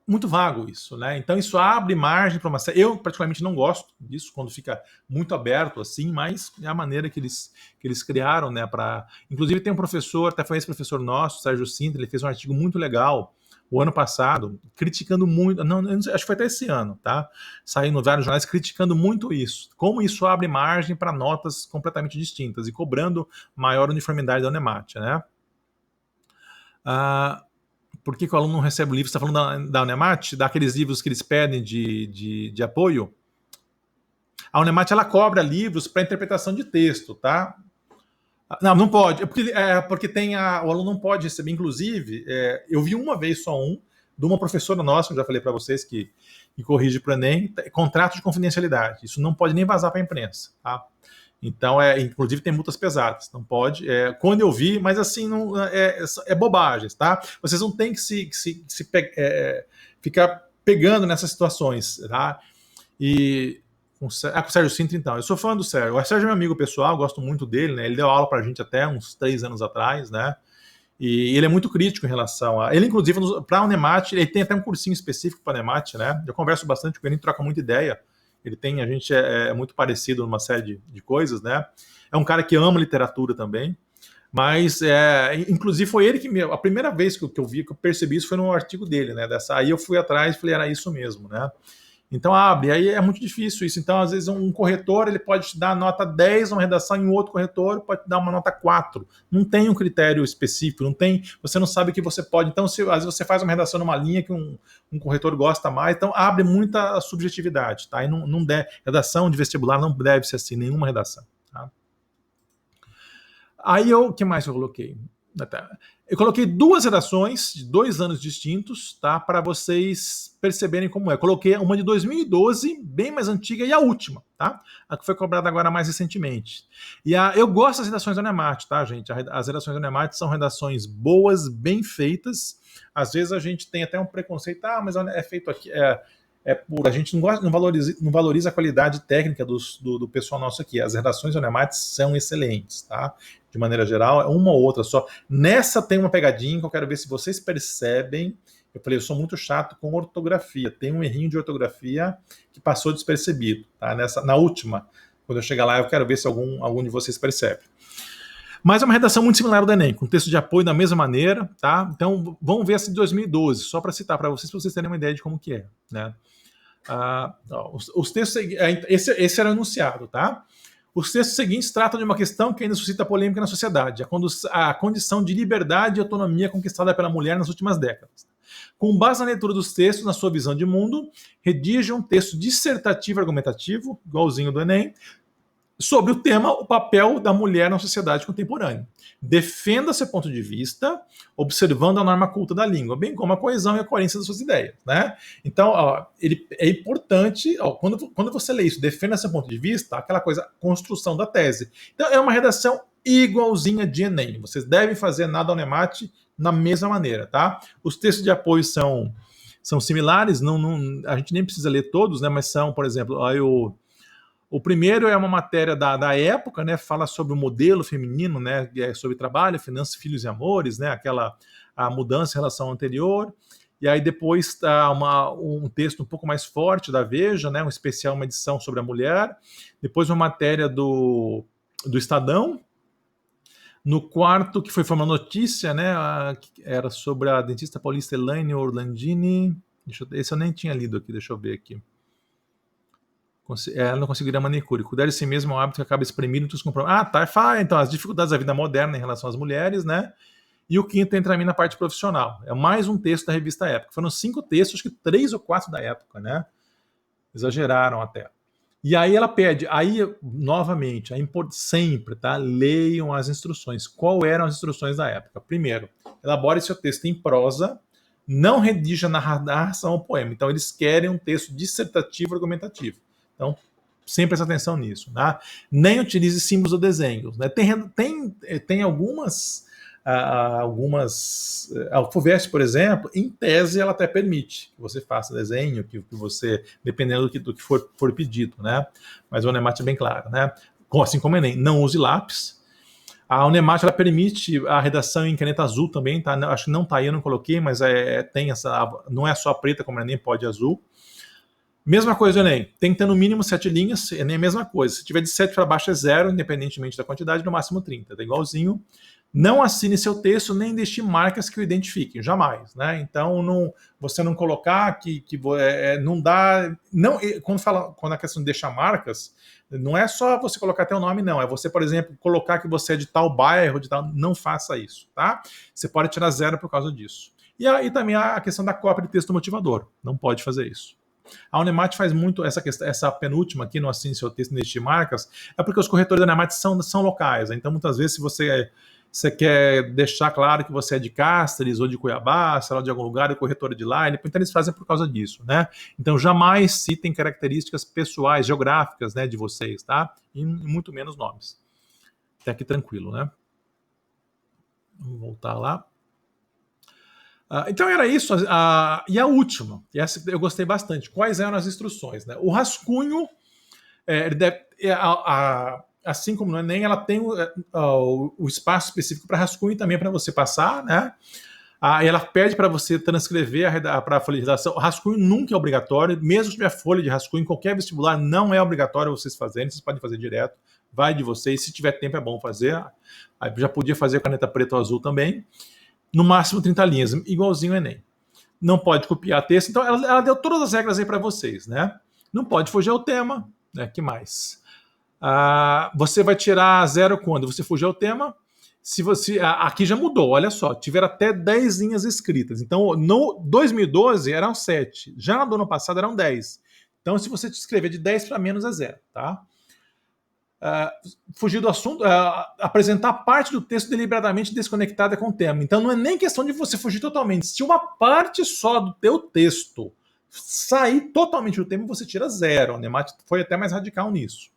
muito vago isso, né? Então isso abre margem para uma série. Eu particularmente não gosto disso quando fica muito aberto assim, mas é a maneira que eles criaram, né? Inclusive tem um professor, até foi esse professor nosso, Sérgio Sintra, ele fez um artigo muito legal o ano passado, criticando muito, acho que foi até esse ano, tá? Saiu no vários jornais criticando muito isso, como isso abre margem para notas completamente distintas e cobrando maior uniformidade da Unemat, né? Por que o aluno não recebe o livro? Você está falando da Unemat? Daqueles livros que eles pedem de apoio? A Unemat, ela cobra livros para interpretação de texto, tá? Não pode. Porque o aluno não pode receber. Inclusive, eu vi uma vez só de uma professora nossa, eu já falei para vocês que corrige para o Enem, contrato de confidencialidade. Isso não pode nem vazar para a imprensa, tá? Então, inclusive tem multas pesadas, não pode. Quando eu vi, mas assim, não, é bobagens, tá? Vocês não têm que ficar pegando nessas situações, tá? E com o Sérgio Sintra, então. Eu sou fã do Sérgio. O Sérgio é meu amigo pessoal, gosto muito dele, né? Ele deu aula pra gente até uns 3 anos atrás, né? E ele é muito crítico em relação a... Ele, inclusive, para a Unemat, ele tem até um cursinho específico para a Unemat, né? Eu converso bastante com ele, troca muita ideia. A gente é muito parecido numa série de coisas, né? É um cara que ama literatura também, mas inclusive foi ele a primeira vez que eu vi, que eu percebi isso foi no artigo dele, né? Aí eu fui atrás e falei, era isso mesmo, né? Então abre, aí é muito difícil isso. Então, às vezes, um corretor ele pode te dar nota 10 numa redação e um outro corretor pode te dar uma nota 4. Não tem um critério específico, você não sabe o que você pode. Então, às vezes você faz uma redação numa linha que um corretor gosta mais, então abre muita subjetividade, tá? E não deve, redação de vestibular não deve ser assim, nenhuma redação, tá? Aí o que mais eu coloquei? Eu coloquei 2 redações de 2 anos distintos, tá? Para vocês perceberem como é. Eu coloquei uma de 2012, bem mais antiga, e a última, tá? A que foi cobrada agora mais recentemente. Eu gosto das redações do Anemate, tá, gente? As redações do Anemate são redações boas, bem feitas. Às vezes a gente tem até um preconceito, mas é feito aqui. A gente não valoriza a qualidade técnica do pessoal nosso aqui. As redações do Anemate são excelentes, tá? De maneira geral, é uma ou outra só. Nessa tem uma pegadinha que eu quero ver se vocês percebem. Eu falei, eu sou muito chato com ortografia. Tem um errinho de ortografia que passou despercebido, tá? Na última, quando eu chegar lá, eu quero ver se algum de vocês percebe. Mas é uma redação muito similar ao do Enem, com texto de apoio da mesma maneira, tá? Então, vamos ver essa de 2012, só para citar para vocês terem uma ideia de como que é, né? Os textos, esse era anunciado, tá? Os textos seguintes tratam de uma questão que ainda suscita polêmica na sociedade, a condição de liberdade e autonomia conquistada pela mulher nas últimas décadas. Com base na leitura dos textos, na sua visão de mundo, redige um texto dissertativo argumentativo, igualzinho do Enem, sobre o tema, o papel da mulher na sociedade contemporânea. Defenda seu ponto de vista, observando a norma culta da língua, bem como a coesão e a coerência das suas ideias, né? Então, ele é importante, quando você lê isso, defenda seu ponto de vista, aquela coisa, construção da tese. Então, é uma redação igualzinha de Enem. Vocês devem fazer nada ao Anemate na mesma maneira, tá? Os textos de apoio são similares, a gente nem precisa ler todos, né? Mas são, por exemplo, o primeiro é uma matéria da época, né? Fala sobre o modelo feminino, né? Sobre trabalho, finanças, filhos e amores, né? A mudança em relação ao anterior. E aí depois está um texto um pouco mais forte da Veja, né? Um especial, uma edição sobre a mulher. Depois uma matéria do Estadão. No quarto, que foi uma notícia, né? Era sobre a dentista paulista Elaine Orlandini. Esse eu nem tinha lido aqui, deixa eu ver aqui. Ela não conseguiria manicure. Cuidar de si mesmo é um hábito que acaba exprimindo os compromissos. Então, as dificuldades da vida moderna em relação às mulheres, né? E o quinto entra a mim na parte profissional. É mais um texto da revista Época. Foram 5 textos, acho que 3 ou 4 da época, né? Exageraram até. E aí ela pede, novamente, sempre, tá? Leiam as instruções. Qual eram as instruções da época? Primeiro, elabore seu texto em prosa, não redija narração ou poema. Então, eles querem um texto dissertativo argumentativo. Então, sempre presta atenção nisso, né? Nem utilize símbolos ou desenhos, né? Tem algumas a FUVEST, por exemplo, em tese ela até permite que você faça desenho, que você, dependendo do que for pedido, né? Mas o Anemate é bem claro, né? Assim como o Enem, não use lápis. A Anemate ela permite a redação em caneta azul também, tá? Acho que não tá aí, eu não coloquei, mas tem não é só preta como o Enem, pode azul. Mesma coisa do Enem, tem que ter no mínimo 7 linhas, Enem é a mesma coisa. Se tiver de 7 para baixo é 0, independentemente da quantidade, no máximo 30, tá igualzinho. Não assine seu texto, nem deixe marcas que o identifiquem, jamais, né? Então, você não colocar não dá... Quando a questão de deixar marcas, não é só você colocar teu nome, não. É você, por exemplo, colocar que você é de tal bairro, de tal... Não faça isso, tá? Você pode tirar 0 por causa disso. E aí também a questão da cópia de texto motivador. Não pode fazer isso. A Anemate faz muito essa penúltima aqui, no assine seu texto, neste marcas, é porque os corretores da Anemate são locais. Então, muitas vezes, se você quer deixar claro que você é de Cáceres ou de Cuiabá, sei lá, de algum lugar, e o corretor é de lá, então eles fazem por causa disso, né? Então, jamais citem características pessoais, geográficas, né, de vocês, tá? E muito menos nomes. Até aqui tranquilo, né? Vamos voltar lá. Então era isso. E a última, e essa eu gostei bastante. Quais eram as instruções, né? O rascunho, assim como no Enem, ela tem o espaço específico para rascunho e também para você passar, né? E ela pede para você transcrever para a folha de redação. O rascunho nunca é obrigatório, mesmo se tiver folha de rascunho, em qualquer vestibular, não é obrigatório vocês fazerem, vocês podem fazer direto, vai de vocês. Se tiver tempo, é bom fazer. Já podia fazer caneta preta ou azul também. No máximo 30 linhas, igualzinho ao Enem. Não pode copiar texto, então ela deu todas as regras aí para vocês, né? Não pode fugir ao tema, né? Que mais? Você vai tirar 0 quando você fugir ao tema. Se você aqui já mudou, olha só, tiver até 10 linhas escritas. Então, no 2012 eram 7, já no ano passado eram 10. Então, se você escrever de 10 para menos é 0, tá? fugir do assunto, apresentar parte do texto deliberadamente desconectada com o tema. Então não é nem questão de você fugir totalmente. Se uma parte só do teu texto sair totalmente do tema, você tira 0. A Unemat foi até mais radical nisso.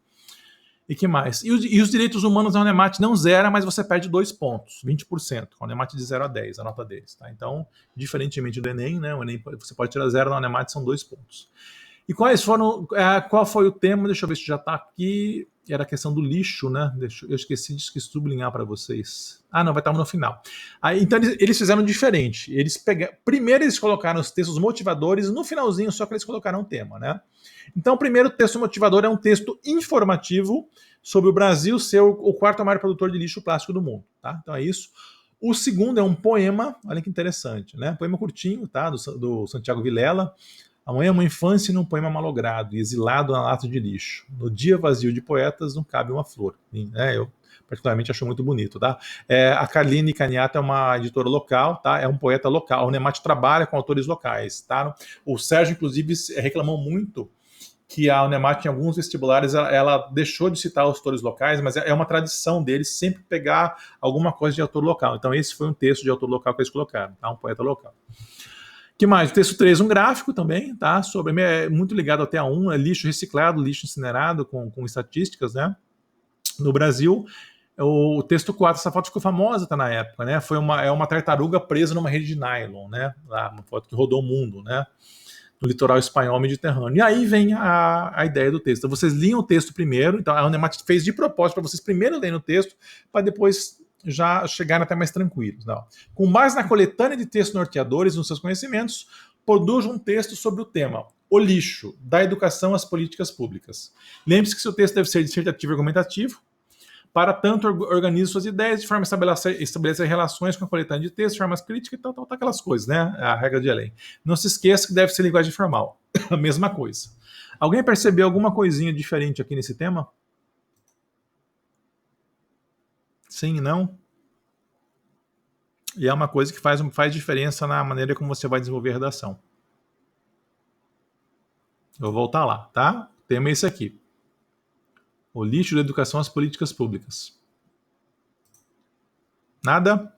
E que mais? E os direitos humanos na Unemat não zera, mas você perde 2 pontos, 20%. A Unemat de 0 a 10, a nota deles. Tá? Então, diferentemente do Enem, né? O Enem você pode tirar 0, na Unemat são 2 pontos. E qual foi o tema? Deixa eu ver se já está aqui. Era a questão do lixo, né? Eu esqueci de sublinhar para vocês. Não, vai estar no final. Então eles fizeram diferente. Primeiro eles colocaram os textos motivadores, no finalzinho só que eles colocaram o tema, né? Então o primeiro texto motivador é um texto informativo sobre o Brasil ser o 4º maior produtor de lixo plástico do mundo, tá? Então é isso. O segundo é um poema, olha que interessante, né? Poema curtinho, tá? Do Santiago Vilela. Amanhã é uma infância num poema malogrado, exilado na lata de lixo. No dia vazio de poetas não cabe uma flor. Eu particularmente acho muito bonito, tá? A Carline Caniata é uma editora local, tá? É um poeta local. A Unemat trabalha com autores locais, tá? O Sérgio, inclusive, reclamou muito que a Unemat, em alguns vestibulares, ela deixou de citar os autores locais, mas é uma tradição deles sempre pegar alguma coisa de autor local. Então esse foi um texto de autor local que eles colocaram, tá? Um poeta local. Que mais? O texto 3, um gráfico também, tá? É muito ligado até a 1, é lixo reciclado, lixo incinerado, com estatísticas, né? No Brasil, o texto 4, essa foto ficou famosa, tá, na época, né? É uma tartaruga presa numa rede de nylon, né? Uma foto que rodou o mundo, né? No litoral espanhol mediterrâneo. E aí vem a ideia do texto. Então, vocês liam o texto primeiro, então a Unemat fez de propósito para vocês primeiro lerem o texto, para depois já chegarem até mais tranquilos. Não. Com base na coletânea de textos norteadores nos seus conhecimentos, produz um texto sobre o tema o lixo, da educação às políticas públicas. Lembre-se que seu texto deve ser dissertativo e argumentativo. Para tanto, organize suas ideias de forma a estabelecer relações com a coletânea de textos, formas críticas e tal, aquelas coisas, né? A regra de lei. Não se esqueça que deve ser linguagem formal. A mesma coisa. Alguém percebeu alguma coisinha diferente aqui nesse tema? Sim e não? E é uma coisa que faz diferença na maneira como você vai desenvolver a redação. Eu vou voltar lá, tá? O tema é esse aqui. O lixo da educação às políticas públicas. Nada?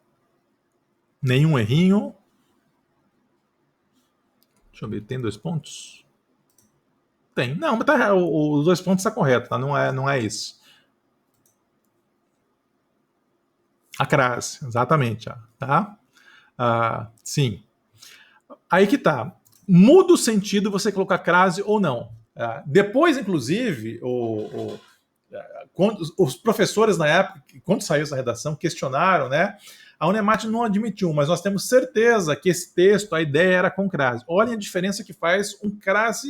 Nenhum errinho? Deixa eu ver, tem 2 pontos? Tem. Não, mas os 2 pontos está correto, tá? Não é esse. A crase, exatamente. Tá? Sim. Aí que tá. Muda o sentido você colocar crase ou não. Depois, inclusive, os professores na época, quando saiu essa redação, questionaram, né? A Unemat não admitiu, mas nós temos certeza que esse texto, a ideia era com crase. Olhem a diferença que faz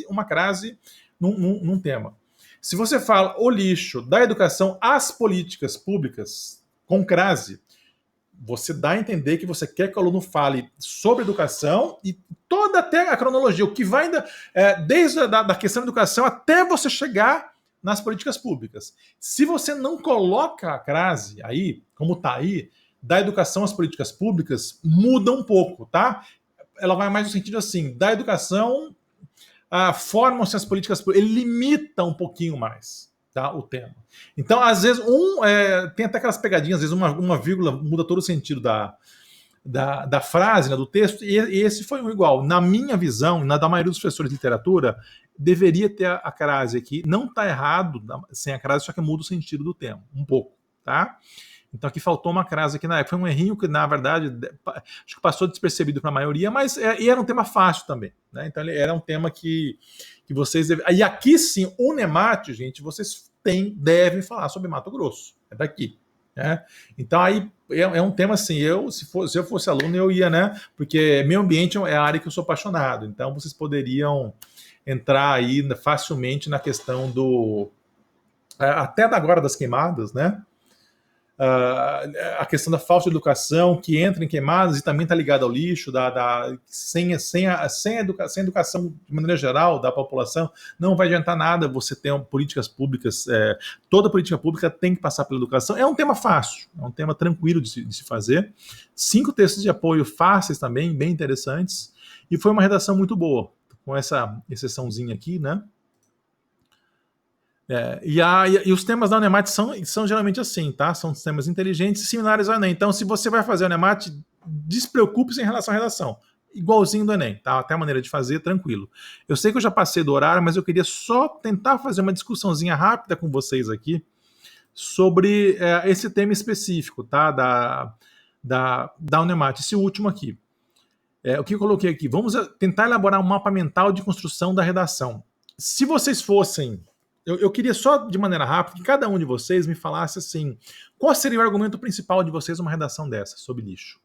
uma crase num tema. Se você fala o lixo da educação às políticas públicas com crase, você dá a entender que você quer que o aluno fale sobre educação e toda até a cronologia, o que vai desde a questão da educação até você chegar nas políticas públicas. Se você não coloca a crase aí, como está aí, da educação às políticas públicas, muda um pouco, tá? Ela vai mais no sentido assim, da educação, formam-se as políticas públicas, ele limita um pouquinho mais, tá, o tema. Então, às vezes, tem até aquelas pegadinhas, às vezes uma vírgula muda todo o sentido da frase, né, do texto, e esse foi um igual. Na minha visão, na da maioria dos professores de literatura, deveria ter a crase aqui. Não está errado sem a crase, só que muda o sentido do tema, um pouco, tá? Então aqui faltou uma crase aqui na época. Foi um errinho que, na verdade, acho que passou despercebido para a maioria, mas e era um tema fácil também, né? Então ele era um tema que vocês devem... E aqui sim, o Unemat, gente, vocês devem falar sobre Mato Grosso. É daqui. Né? Então aí é um tema assim, se eu fosse aluno, eu ia, né? Porque meio ambiente é a área que eu sou apaixonado. Então vocês poderiam entrar aí facilmente na questão até agora das queimadas, né? A questão da falta de educação que entra em queimadas e também está ligada ao lixo, sem educação de maneira geral da população, não vai adiantar nada você ter políticas públicas, toda política pública tem que passar pela educação. É um tema fácil, é um tema tranquilo de se fazer. 5 textos de apoio fáceis também, bem interessantes, e foi uma redação muito boa, com essa exceçãozinha aqui, né? E os temas da Unemat são geralmente assim, tá? São temas inteligentes e similares ao Enem. Então, se você vai fazer o Unemat, despreocupe-se em relação à redação. Igualzinho do Enem, tá? Até a maneira de fazer, tranquilo. Eu sei que eu já passei do horário, mas eu queria só tentar fazer uma discussãozinha rápida com vocês aqui sobre esse tema específico, tá? Da Unemat, esse último aqui. O que eu coloquei aqui? Vamos tentar elaborar um mapa mental de construção da redação. Se vocês fossem... Eu queria só, de maneira rápida, que cada um de vocês me falasse assim, qual seria o argumento principal de vocês numa redação dessa, sobre lixo?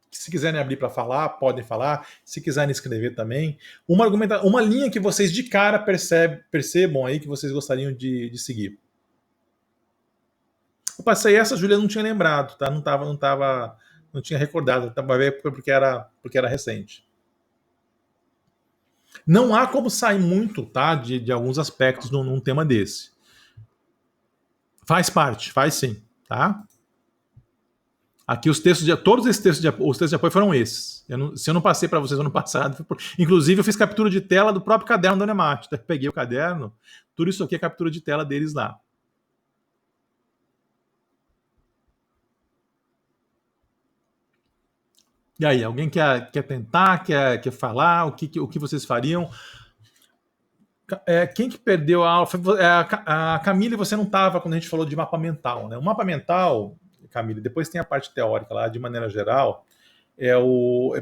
Se quiserem abrir para falar, podem falar. Se quiserem escrever também. Uma linha que vocês de cara percebam aí que vocês gostariam de seguir. Eu passei essa, a Júlia não tinha lembrado, tá? Não tinha recordado, porque era recente. Não há como sair muito, tá, de alguns aspectos num tema desse. Faz parte, faz sim, tá? Aqui todos esses textos de apoio foram esses. Se eu não passei para vocês ano passado, inclusive eu fiz captura de tela do próprio caderno do Unemat. Peguei o caderno, tudo isso aqui é captura de tela deles lá. E aí, alguém quer tentar, quer falar? O que vocês fariam? Quem que perdeu a aula? A Camille, você não estava quando a gente falou de mapa mental, né? O mapa mental, Camille, depois tem a parte teórica lá, de maneira geral,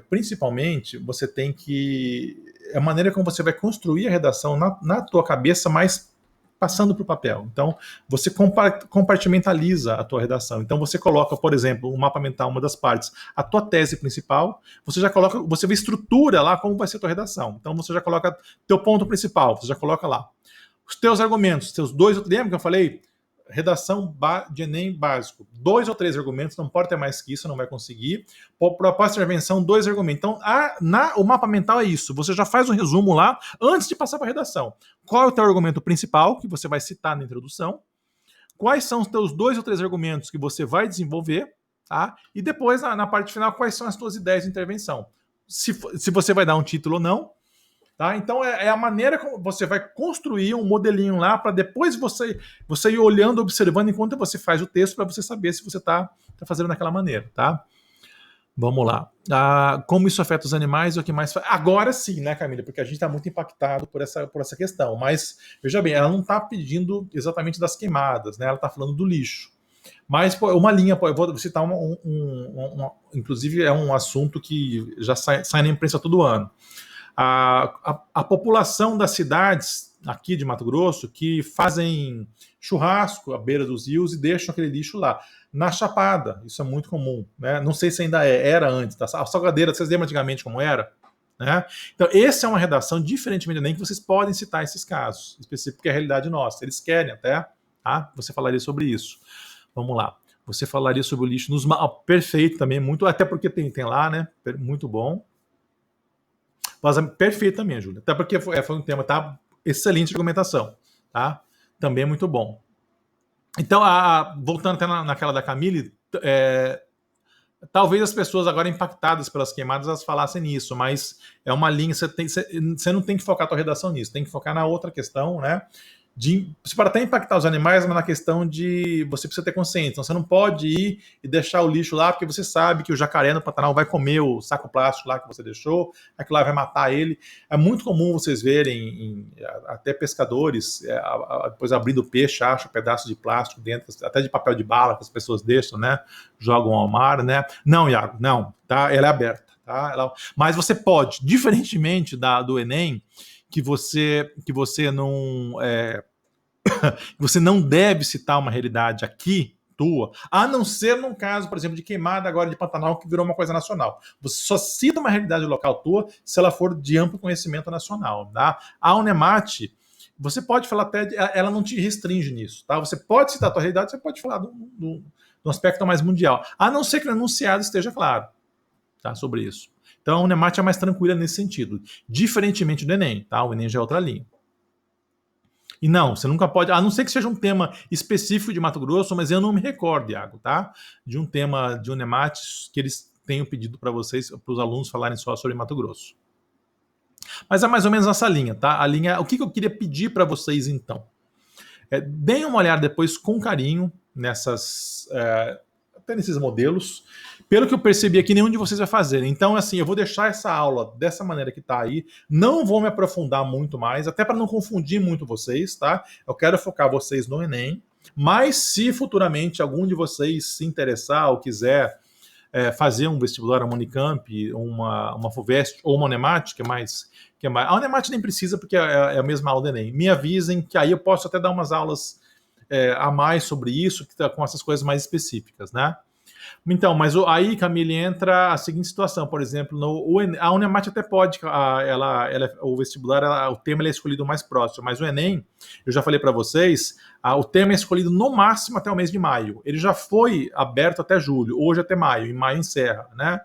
principalmente você tem que... É a maneira como você vai construir a redação na tua cabeça, mas passando para o papel. Então, você compartimentaliza a tua redação. Então, você coloca, por exemplo, o mapa mental, uma das partes, a tua tese principal, você vê estrutura lá como vai ser a tua redação. Então, você já coloca teu ponto principal, você já coloca lá. Os teus argumentos, teus dois... Lembra que eu falei? Redação de Enem básico. 2 ou 3 argumentos, não pode ter mais que isso, não vai conseguir. Proposta de intervenção, 2 argumentos. Então, o mapa mental é isso. Você já faz um resumo lá antes de passar para a redação. Qual é o teu argumento principal, que você vai citar na introdução? Quais são os teus 2 ou 3 argumentos que você vai desenvolver? Tá? E depois, na parte final, quais são as tuas ideias de intervenção? Se você vai dar um título ou não. Tá? Então é a maneira como você vai construir um modelinho lá para depois você ir olhando, observando enquanto você faz o texto para você saber se você está fazendo daquela maneira. Tá? Vamos lá. Como isso afeta os animais e o que mais faz? Agora sim, né, Camila? Porque a gente está muito impactado por essa questão. Mas, veja bem, ela não está pedindo exatamente das queimadas, né? Ela está falando do lixo. Mas uma linha, eu vou citar inclusive é um assunto que já sai na imprensa todo ano. A população das cidades aqui de Mato Grosso que fazem churrasco à beira dos rios e deixam aquele lixo lá. Na Chapada, isso é muito comum, né? Não sei se ainda era antes. Tá? A salgadeira, vocês lembram antigamente como era? Né? Então, essa é uma redação, diferentemente do Enem, que vocês podem citar esses casos específicos, porque é a realidade nossa. Eles querem até, tá? Você falaria sobre isso. Vamos lá. Você falaria sobre o lixo nos... Perfeito também, muito, até porque tem lá, né? Muito bom. Perfeito também, Júlia. Até porque foi um tema, tá? Excelente argumentação, tá? Também é muito bom. Então, voltando até naquela da Camille, talvez as pessoas agora impactadas pelas queimadas elas falassem nisso, mas é uma linha, você não tem que focar a tua redação nisso, tem que focar na outra questão, né? Você pode até impactar os animais, mas na questão de você precisa ter consciência. Então, você não pode ir e deixar o lixo lá, porque você sabe que o jacaré no Pantanal vai comer o saco plástico lá que você deixou, aquilo lá vai matar ele. É muito comum vocês verem, até pescadores, depois abrindo o peixe, acham pedaços de plástico dentro, até de papel de bala que as pessoas deixam, né? Jogam ao mar, né? Não, Iago, não, tá? Ela é aberta, tá? Mas você pode, diferentemente do Enem, que você não você não deve citar uma realidade aqui tua, a não ser num caso, por exemplo, de queimada agora de Pantanal, que virou uma coisa nacional. Você só cita uma realidade local tua se ela for de amplo conhecimento nacional. Tá? A Unemat, você pode falar até, ela não te restringe nisso. Tá? Você pode citar a tua realidade, você pode falar do aspecto mais mundial, a não ser que o enunciado esteja claro, tá, sobre isso. Então a Unemat é mais tranquila nesse sentido, diferentemente do Enem, tá? O Enem já é outra linha. E não, você nunca pode, a não ser que seja um tema específico de Mato Grosso, mas eu não me recordo, Iago, tá? De um tema de Unemat que eles tenham pedido para vocês, para os alunos falarem só sobre Mato Grosso. Mas é mais ou menos essa linha, tá? A linha, o que eu queria pedir para vocês, então? Deem uma olhada depois com carinho até nesses modelos. Pelo que eu percebi aqui, nenhum de vocês vai fazer. Então, assim, eu vou deixar essa aula dessa maneira que tá aí. Não vou me aprofundar muito mais, até para não confundir muito vocês, tá? Eu quero focar vocês no Enem. Mas se futuramente algum de vocês se interessar ou quiser fazer um vestibular, uma Unicamp, uma FUVEST ou uma Unemat, que é mais... A Unemat nem precisa, porque é a mesma aula do Enem. Me avisem, que aí eu posso até dar umas aulas a mais sobre isso, que tá com essas coisas mais específicas, né? Então, mas aí, Camille, entra a seguinte situação, por exemplo, a Unemat até pode, o vestibular, o tema é escolhido mais próximo, mas o Enem, eu já falei para vocês, o tema é escolhido no máximo até o mês de maio. Ele já foi aberto até julho, hoje até maio, em maio encerra, né?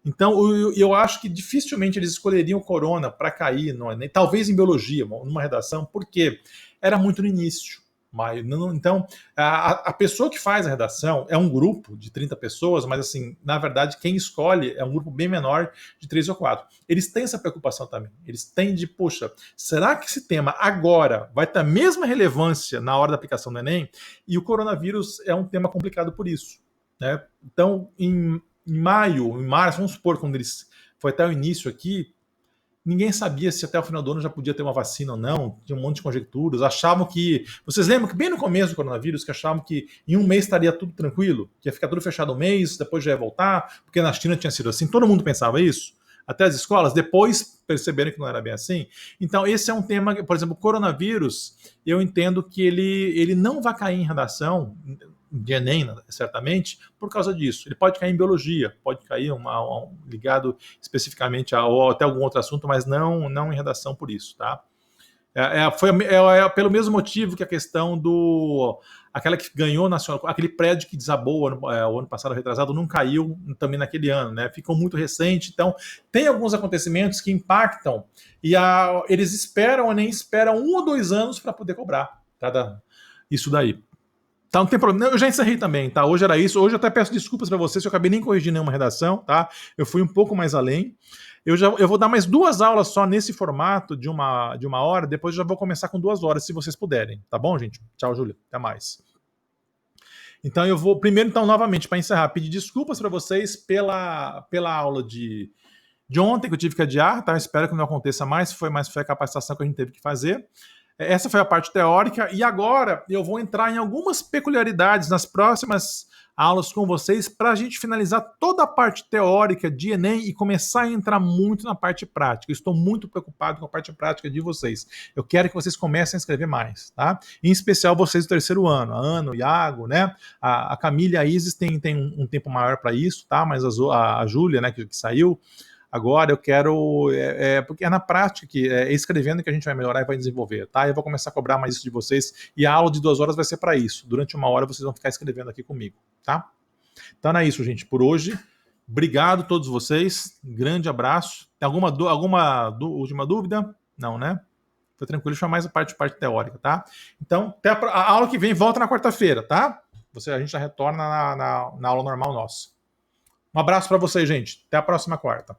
Então, eu acho que dificilmente eles escolheriam o Corona para cair no Enem, talvez em biologia, numa redação, porque era muito no início. Então, a pessoa que faz a redação é um grupo de 30 pessoas, mas, assim, na verdade, quem escolhe é um grupo bem menor, de 3 ou 4. Eles têm essa preocupação também. Eles têm de, poxa, será que esse tema agora vai ter a mesma relevância na hora da aplicação do Enem? E o coronavírus é um tema complicado por isso, né? Então, em maio, em março, vamos supor, quando eles foi até o início aqui, ninguém sabia se até o final do ano já podia ter uma vacina ou não, tinha um monte de conjecturas, achavam que... Vocês lembram que bem no começo do coronavírus, que achavam que em um mês estaria tudo tranquilo, que ia ficar tudo fechado um mês, depois já ia voltar, porque na China tinha sido assim, todo mundo pensava isso, até as escolas, depois perceberam que não era bem assim. Então esse é um tema, por exemplo, o coronavírus, eu entendo que ele não vai cair em redação de Enem, certamente, por causa disso. Ele pode cair em biologia, pode cair ligado especificamente ou até algum outro assunto, mas não em redação por isso, tá? Foi pelo mesmo motivo que a questão aquela que ganhou nacional, aquele prédio que desabou o ano passado, retrasado, não caiu também naquele ano, né? Ficou muito recente, então tem alguns acontecimentos que impactam e eles esperam ou nem esperam 1 ou 2 anos para poder cobrar, tá? Isso daí. Tá, não tem problema. Eu já encerrei também, tá? Hoje era isso. Hoje eu até peço desculpas para vocês, eu acabei nem corrigindo nenhuma redação, tá? Eu fui um pouco mais além. Eu vou dar mais 2 aulas só nesse formato de uma hora, depois eu já vou começar com 2 horas, se vocês puderem. Tá bom, gente? Tchau, Júlia. Até mais. Então eu vou, primeiro, então, novamente, para encerrar, pedir desculpas para vocês pela aula de ontem, que eu tive que adiar, tá? Eu espero que não aconteça mais, foi a capacitação que a gente teve que fazer. Essa foi a parte teórica, e agora eu vou entrar em algumas peculiaridades nas próximas aulas com vocês para a gente finalizar toda a parte teórica de Enem e começar a entrar muito na parte prática. Eu estou muito preocupado com a parte prática de vocês. Eu quero que vocês comecem a escrever mais, tá? Em especial vocês do 3º ano, a Ana, o Iago, né? A Camila e a Isis tem um tempo maior para isso, tá? Mas a Júlia, né, que saiu... Agora eu quero, porque é na prática, escrevendo que a gente vai melhorar e vai desenvolver, tá? Eu vou começar a cobrar mais isso de vocês, e a aula de 2 horas vai ser para isso. Durante 1 hora vocês vão ficar escrevendo aqui comigo, tá? Então é isso, gente, por hoje. Obrigado a todos vocês, grande abraço. Tem alguma última dúvida? Não, né? Foi tranquilo, deixa mais a parte teórica, tá? Então, até a aula que vem volta na quarta-feira, tá? A gente já retorna na aula normal nossa. Um abraço para vocês, gente. Até a próxima quarta.